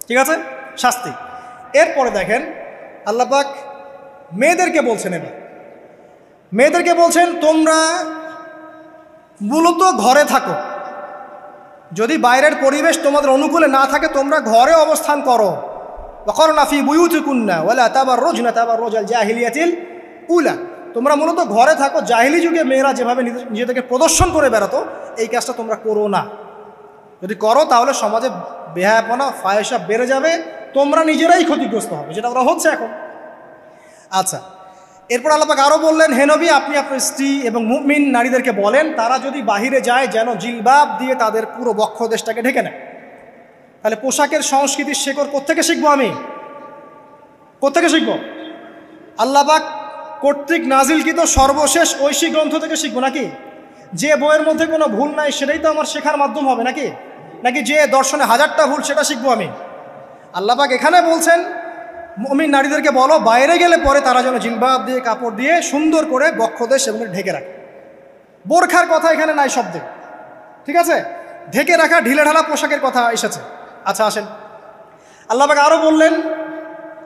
ঠিক আছে, শাস্তি। এরপরে দেখেন আল্লাহ পাক মেয়েদেরকে বলছেন, এবার মেয়েদেরকে বলছেন তোমরা মূলত ঘরে থাকো, যদি বাইরের পরিবেশ তোমাদের অনুকূলে না থাকে তোমরা ঘরে অবস্থান করো। ওয়াকরনা ফি বুয়ুতিকুন্না ওয়ালা তাবাররুজনা তাবাররুজাল জাহিলিয়াতিল উলা, তোমরা মূলত ঘরে থাকো। জাহিলি যুগে মেয়েরা যেভাবে নিজেদেরকে প্রদর্শন করে বেড়াতো এই কাজটা তোমরা করো না। যদি করো তাহলে সমাজে বেহায়াপনা ফায়সা বেড়ে যাবে, তোমরা নিজেরাই ক্ষতিগ্রস্ত হবে, যেটা ওরা হচ্ছে এখন। আচ্ছা, এরপর আল্লাহ পাক আরও বললেন হে নবী আপনি আপনার স্ত্রী এবং মুমিন নারীদেরকে বলেন তারা যদি বাহিরে যায় যেন জিলবাব দিয়ে তাদের পুরো বক্ষদেশটাকে ঢেকে নেয়। তাহলে পোশাকের সংস্কৃতির শেকড় কোত্থেকে শিখবো? আমি কোত্থেকে শিখবো? আল্লাহ পাক কর্তৃক নাজিলকৃত সর্বশেষ ঐশী গ্রন্থ থেকে শিখবো নাকি? যে বইয়ের মধ্যে কোনো ভুল নাই সেটাই তো আমার শেখার মাধ্যম হবে নাকি? নাকি যে দর্শনে 1000টা ভুল সেটা শিখবো আমি? আল্লাহ পাক এখানে বলছেন মুমিন নারীদেরকে বলো বাইরে গেলে পরে তারা যেন জিলবাব দিয়ে কাপড় দিয়ে সুন্দর করে বক্ষদেশ এবং ঢেকে রাখে। বোরখার কথা এখানে নাই শব্দে, ঠিক আছে, ঢেকে রাখা ঢিলেঢালা পোশাকের কথা এসেছে। আচ্ছা আসেন, আল্লাহ পাক আরও বললেন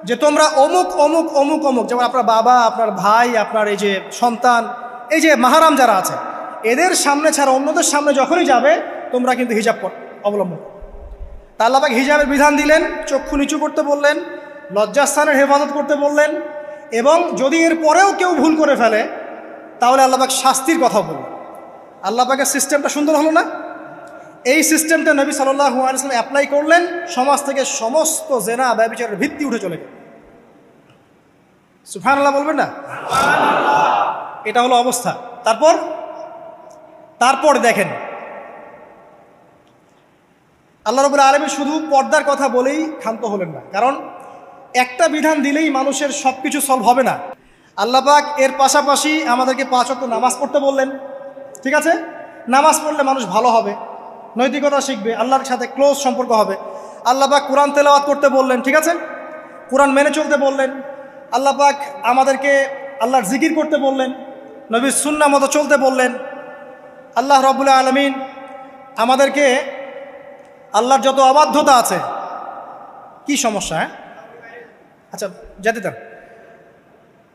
যে তোমরা অমুক অমুক অমুক অমুক, যেমন আপনার বাবা, আপনার ভাই, আপনার এই যে সন্তান, এই যে মাহারাম যারা আছে এদের সামনে ছাড়া অন্যদের সামনে যখনই যাবে তোমরা কিন্তু হিজাব অবলম্বন। তা আল্লাহ পাক হিজাবের বিধান দিলেন, চক্ষু নিচু করতে বললেন, লজ্জাস্থানের হেফাজত করতে বললেন, এবং যদি এর পরেও কেউ ভুল করে ফেলে তাহলে আল্লাহ পাক শাস্তির কথা বললেন। আল্লাহ পাকের সিস্টেমটা সুন্দর হলো না? এই সিস্টেমটা নবী সাল্লাল্লাহু আলাইহি ওয়াসাল্লাম অ্যাপ্লাই করলেন, সমাজ থেকে সমস্ত জেনা ব্যভিচারের ভিত্তি উঠে চলে গেল। সুবহানাল্লাহ বলবেন না? এটা হলো অবস্থা। তারপর দেখেন আল্লাহ রাব্বুল আলামিন শুধু পর্দার কথা বলেই ক্ষান্ত হলেন না, কারণ একটা বিধান দিলেই মানুষের সব কিছু সলভ হবে না। আল্লাহ পাক এর পাশাপাশি আমাদেরকে 5 ওয়াক্ত নামাজ পড়তে বললেন, ঠিক আছে, নামাজ পড়লে মানুষ ভালো হবে, নৈতিকতা শিখবে, আল্লাহর সাথে ক্লোজ সম্পর্ক হবে। আল্লাহ পাক কোরআন তেলাওয়াত করতে বললেন, ঠিক আছে, কোরআন মেনে চলতে বললেন। আল্লাহ পাক আমাদেরকে আল্লাহর জিকির করতে বললেন, নবীর সুন্নাহ মতো চলতে বললেন। আল্লাহ রাব্বুল আলামিন আমাদেরকে আল্লাহর যত অবাধ্যতা আছে, কি সমস্যা? হ্যাঁ আচ্ছা যেতে দেন।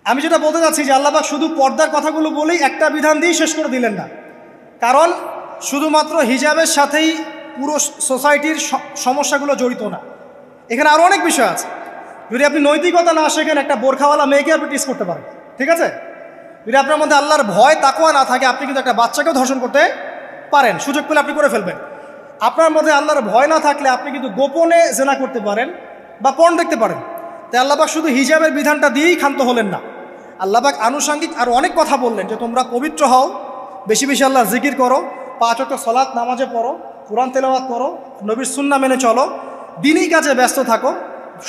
আমি যেটা বলতে চাচ্ছি যে আল্লাহ পাক শুধু পর্দার কথাগুলো বলেই একটা বিধান দিয়ে শেষ করে দিলেন না, কারণ শুধুমাত্র হিজাবের সাথেই পুরো সোসাইটির সমস্যাগুলো জড়িত না, এখানে আরও অনেক বিষয় আছে। যদি আপনি নৈতিকতা না শেখেন একটা বোরখাওয়ালা মেয়েকে আপনি টিস করতে পারেন, ঠিক আছে। যদি আপনার মধ্যে আল্লাহর ভয় তাকওয়া না থাকে আপনি কিন্তু একটা বাচ্চাকেও ধর্ষণ করতে পারেন, সুযোগ পেলে আপনি করে ফেলবেন। আপনার মধ্যে আল্লাহর ভয় না থাকলে আপনি কিন্তু গোপনে জেনা করতে পারেন বা পর্ন দেখতে পারেন। তাই আল্লাহ পাক শুধু হিজাবের বিধানটা দিয়েই ক্ষান্ত হলেন না, আল্লাহ পাক আনুষঙ্গিক আরও অনেক কথা বললেন যে তোমরা পবিত্র হও, বেশি বেশি আল্লাহর জিকির করো, 5 ওয়াক্ত সালাত নামাজে পড়ো, কোরআন তেলাওয়াত করো, নবীর সুন্নাহ মেনে চলো, দিনই কাজে ব্যস্ত থাকো,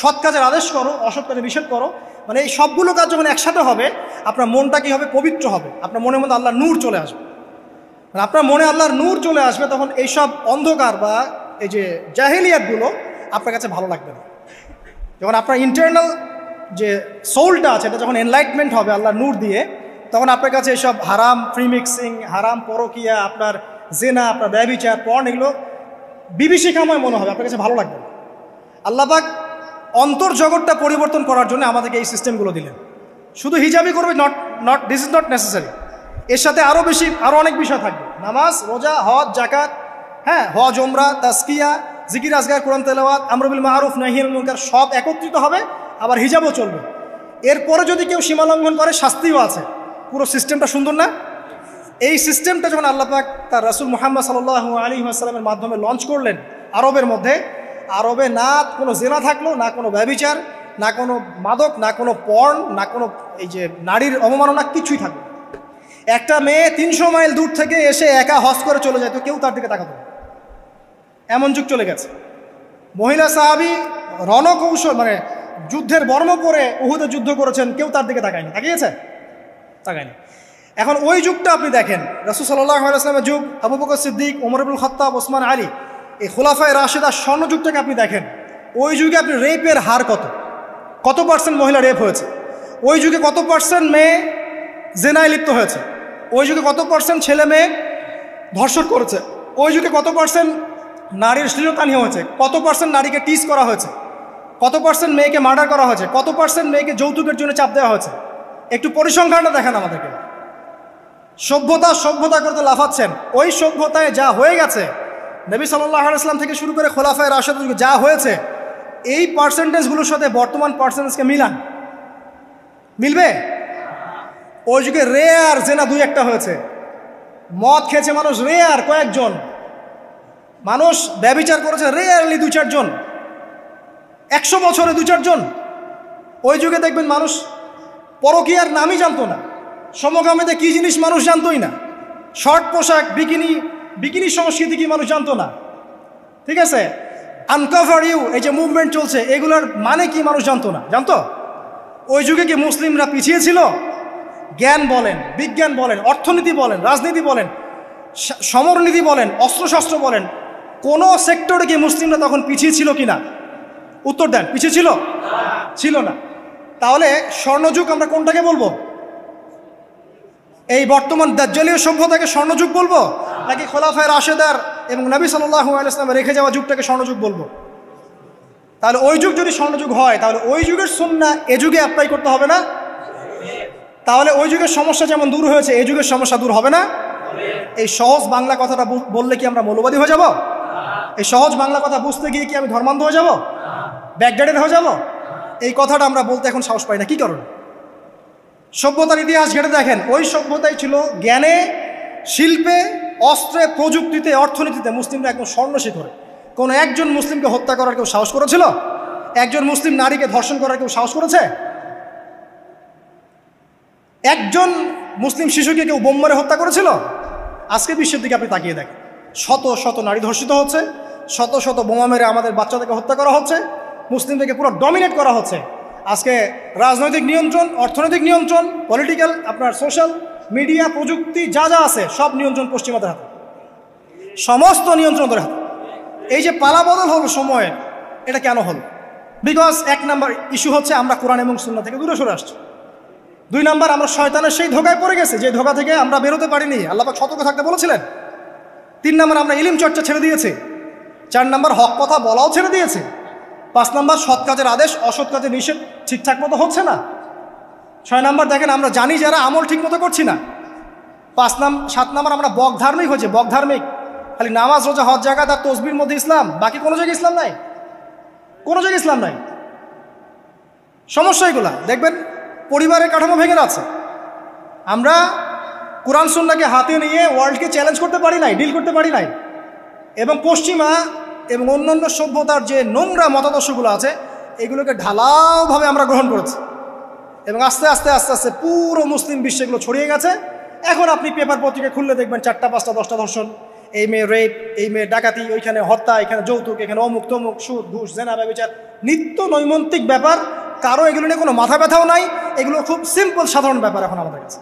সৎ কাজের আদেশ করো, অসৎ কাজে নিষেধ করো। মানে এই সবগুলো কাজ যখন একসাথে হবে আপনার মনটা কি হবে? পবিত্র হবে, আপনার মনের মধ্যে আল্লাহর নূর চলে আসবে। মানে আপনার মনে আল্লাহর নূর চলে আসবে, তখন এইসব অন্ধকার বা এই যে জাহিলিয়াতগুলো আপনার কাছে ভালো লাগবে না। যখন আপনার ইন্টারনাল যে সোলটা আছে এটা যখন এনলাইটমেন্ট হবে আল্লাহর নূর দিয়ে, তখন আপনার কাছে এসব হারাম প্রিমিক্সিং, হারাম পরকিয়া, আপনার জেনা, আপনার ব্যভিচার, পর্ন, এগুলো বিভীষিকাময় মনে হবে, আপনার কাছে ভালো লাগবে না। আল্লাহ পাক অন্তর্জগৎটা পরিবর্তন করার জন্য আমাদেরকে এই সিস্টেমগুলো দিলেন। শুধু হিজাবই করবে দিস ইজ নট নেসেসারি, এর সাথে আরও অনেক বিষয় থাকবে, নামাজ, রোজা, হজ, জাকাত, হ্যাঁ, হজ, উমরা, তাজকিয়া, জিকির আজগার, কোরআন তেলাওয়াত, আমর বিল মারুফ নাহি আনিল মুনকার সব একত্রিত হবে, আবার হিজাবও চলবে। এরপরে যদি কেউ সীমা লঙ্ঘন করে শাস্তিও আছে। পুরো সিস্টেমটা সুন্দর না? এই সিস্টেমটা যখন আল্লাহ পাক তার রাসূল মুহাম্মদ সাল্লাল্লাহু আলাইহি ওয়াসাল্লামের মাধ্যমে লঞ্চ করলেন আরবের মধ্যে, আরবে না কোনো জেনা থাকলো, না কোনো ব্যভিচার, না কোনো মাদক, না কোনো পর্ন, না কোনো এই যে নারীর অবমাননা, কিছুই থাকলো। একটা মেয়ে 300 মাইল দূর থেকে এসে একা হজ করে চলে যায়, তো কেউ তার দিকে তাকাতো না। এমন যুগ চলে গেছে। মহিলা সাহাবী রণকৌশল মানে যুদ্ধের বর্ম পরে উহুদে যুদ্ধ করেছেন, কেউ তার দিকে তাকায়নি। তাকিয়েছে? তাকায়নি। এখন ওই যুগটা আপনি দেখেন, রাসূল সাল্লাল্লাহু আলাইহি ওয়াসাল্লামের যুগ, আবু বকর সিদ্দিক, ওমর ইবনুল খাত্তাব, ওসমান আলী, এই খুলাফায়ে রাশিদার স্বর্ণযুগটাকে আপনি দেখেন। ওই যুগে আপনি রেপের হার কত পার্সেন্ট মহিলা রেপ হয়েছে? ওই যুগে কত পার্সেন্ট মেয়ে জেনায় লিপ্ত হয়েছে? ওই যুগে কত পার্সেন্ট ছেলে মেয়ে ধর্ষণ করেছে? ওই যুগে কত পার্সেন্ট নারীর শ্লীলতাহানি হয়েছে? কত পার্সেন্ট নারীকে টিজ করা হয়েছে? কত পার্সেন্ট মেয়েকে মার্ডার করা হয়েছে? কত পার্সেন্ট মেয়েকে যৌতুকের জন্য চাপ দেওয়া হয়েছে? একটু পরিসংখ্যানটা দেখেন আমাদেরকে। সভ্যতা করতে লাফাচ্ছেন। ওই সভ্যতায় যা হয়ে গেছে, নবী সাল্লাল্লাহু আলাইহি ওয়াসাল্লাম থেকে শুরু করে খোলাফায়ে রাশিদ যা হয়েছে, এই পার্সেন্টেজগুলোর সাথে বর্তমান পার্সেন্টেজকে মিলবে? ওই যুগে রেয়ার জেনা 2-1টা হয়েছে। মদ খেয়েছে মানুষ রেয়ার কয়েকজন, মানুষ ব্যভিচার করেছে রেয়ারলি 2-4 জন, 100 বছরে 2-4 জন। ওই যুগে দেখবেন মানুষ পরকীয়ার নামই জানতো না, সমকামিতা কি জিনিস মানুষ জানতোই না, শর্ট পোশাক বিকিনি সংস্কৃতি কি মানুষ জানতো না, ঠিক আছে? আনকভার ইউ এই যে মুভমেন্ট চলছে, এগুলোর মানে কি মানুষ জানতো না। জানতো? ওই যুগে কি মুসলিমরা পিছিয়ে ছিল? জ্ঞান বলেন, বিজ্ঞান বলেন, অর্থনীতি বলেন, রাজনীতি বলেন, সমরনীতি বলেন, অস্ত্রশস্ত্র বলেন, কোনো সেক্টরে কি মুসলিমরা তখন পিছিয়ে ছিল কিনা? উত্তর দেন। পিছিয়ে ছিল না। তাহলে স্বর্ণযুগ আমরা কোনটাকে বলবো? এই বর্তমান দাজ্জালীয় সভ্যতাকে স্বর্ণযুগ বলবো, নাকি খোলাফায়ে রাশিদার এবং নবী সাল্লাল্লাহু আলাইহি ওয়াসাল্লাম রেখে যাওয়া যুগটাকে স্বর্ণযুগ বলবো? তাহলে ওই যুগ যদি স্বর্ণযুগ হয়, তাহলে ওই যুগের সুন্নাহ এ যুগে অ্যাপ্লাই করতে হবে না? তাহলে ওই যুগের সমস্যা যেমন দূর হয়েছে, এই যুগের সমস্যা দূর হবে না? এই সহজ বাংলা কথাটা বললে কি আমরা মৌলবাদী হয়ে যাব? এই সহজ বাংলা কথা বুঝতে গিয়ে কি আমি ধর্মান্ধ হয়ে যাব, ব্যাকডেটেড হয়ে যাব? এই কথাটা আমরা বলতে এখন সাহস পাই না। কি কারণ? সভ্যতার ইতিহাস ঘেটে দেখেন, ওই সভ্যতাই ছিল জ্ঞানে, শিল্পে, অস্ত্রে, প্রযুক্তিতে, অর্থনীতিতে মুসলিমরা একদম স্বর্ণ শিখরে। কোনো একজন মুসলিমকে হত্যা করার কেউ সাহস করেছিল? একজন মুসলিম নারীকে ধর্ষণ করার কেউ সাহস করেছে? একজন মুসলিম শিশুকে কেউ বোম মেরে হত্যা করেছিল? আজকে বিশ্বের দিকে আপনি তাকিয়ে দেখেন, শত শত নারী ধর্ষিত হচ্ছে, শত শত বোমা মেরে আমাদের বাচ্চাদেরকে হত্যা করা হচ্ছে, মুসলিমদেরকে পুরো ডমিনেট করা হচ্ছে। আজকে রাজনৈতিক নিয়ন্ত্রণ, অর্থনৈতিক নিয়ন্ত্রণ, পলিটিক্যাল, আপনার সোশ্যাল মিডিয়া, প্রযুক্তি যা আছে সব নিয়ন্ত্রণ পশ্চিমাদের হাতে, সমস্ত নিয়ন্ত্রণ ওদের হাতে। এই যে পালাবদল হলো সময়ে, এটা কেন হলো? বিকজ 1 নাম্বার ইস্যু হচ্ছে আমরা কোরআন এবং সুন্নাহ থেকে দূরে সরে আসছি। 2 নাম্বার আমরা শয়তানের সেই ধোকায় পড়ে গেছি, যে ধোকা থেকে আমরা বেরোতে পারিনি, আল্লাহ পাক সতর্ক থাকতে বলেছিলেন। 3 নাম্বার আমরা ইলম চর্চা ছেড়ে দিয়েছি। 4 নাম্বার হক কথা বলাও ছেড়ে দিয়েছে। 5 নাম্বার সৎ কাজের আদেশ, অসৎ কাজের নিষেধ ঠিকঠাক মতো হচ্ছে না। 6 নাম্বার দেখেন আমরা জানি যারা আমল ঠিক মতো করছি না। 7 নাম্বার আমরা বক ধার্মিক হচ্ছে, বক ধার্মিক, খালি নামাজ, রোজা, হজ, যাকাত আর তসবির মধ্যে ইসলাম, বাকি কোনো জায়গায় ইসলাম নাই, কোনো জায়গায় ইসলাম নাই। সমস্যা এগুলা দেখবেন, পরিবারের কাঠামো ভেঙে যাচ্ছে। আমরা কোরআন সুন্নাহকে হাতে নিয়ে ওয়ার্ল্ডকে চ্যালেঞ্জ করতে পারি নাই, ডিল করতে পারি নাই, এবং পশ্চিমা এবং অন্যান্য সভ্যতার যে নোংরা মতাদর্শগুলো আছে এগুলোকে ঢালাওভাবে আমরা গ্রহণ করেছি, এবং আস্তে আস্তে আস্তে আস্তে পুরো মুসলিম বিশ্বে এগুলো ছড়িয়ে গেছে। এখন আপনি পেপার পত্রিকা খুললে দেখবেন 4টা 5টা 10টা ধর্ষণ, এই মেয়ে রেপ, এই মেয়ে ডাকাতি, ওইখানে হত্যা, এখানে যৌতুক, এখানে অমুক তমুক, সুদ, ঘুষ, জেনা, ব্যভিচার, নিত্য নৈমিত্তিক ব্যাপার। কারো এগুলো নিয়ে কোনো মাথা ব্যথাও নাই, এগুলো খুব সিম্পল সাধারণ ব্যাপার এখন আমাদের কাছে।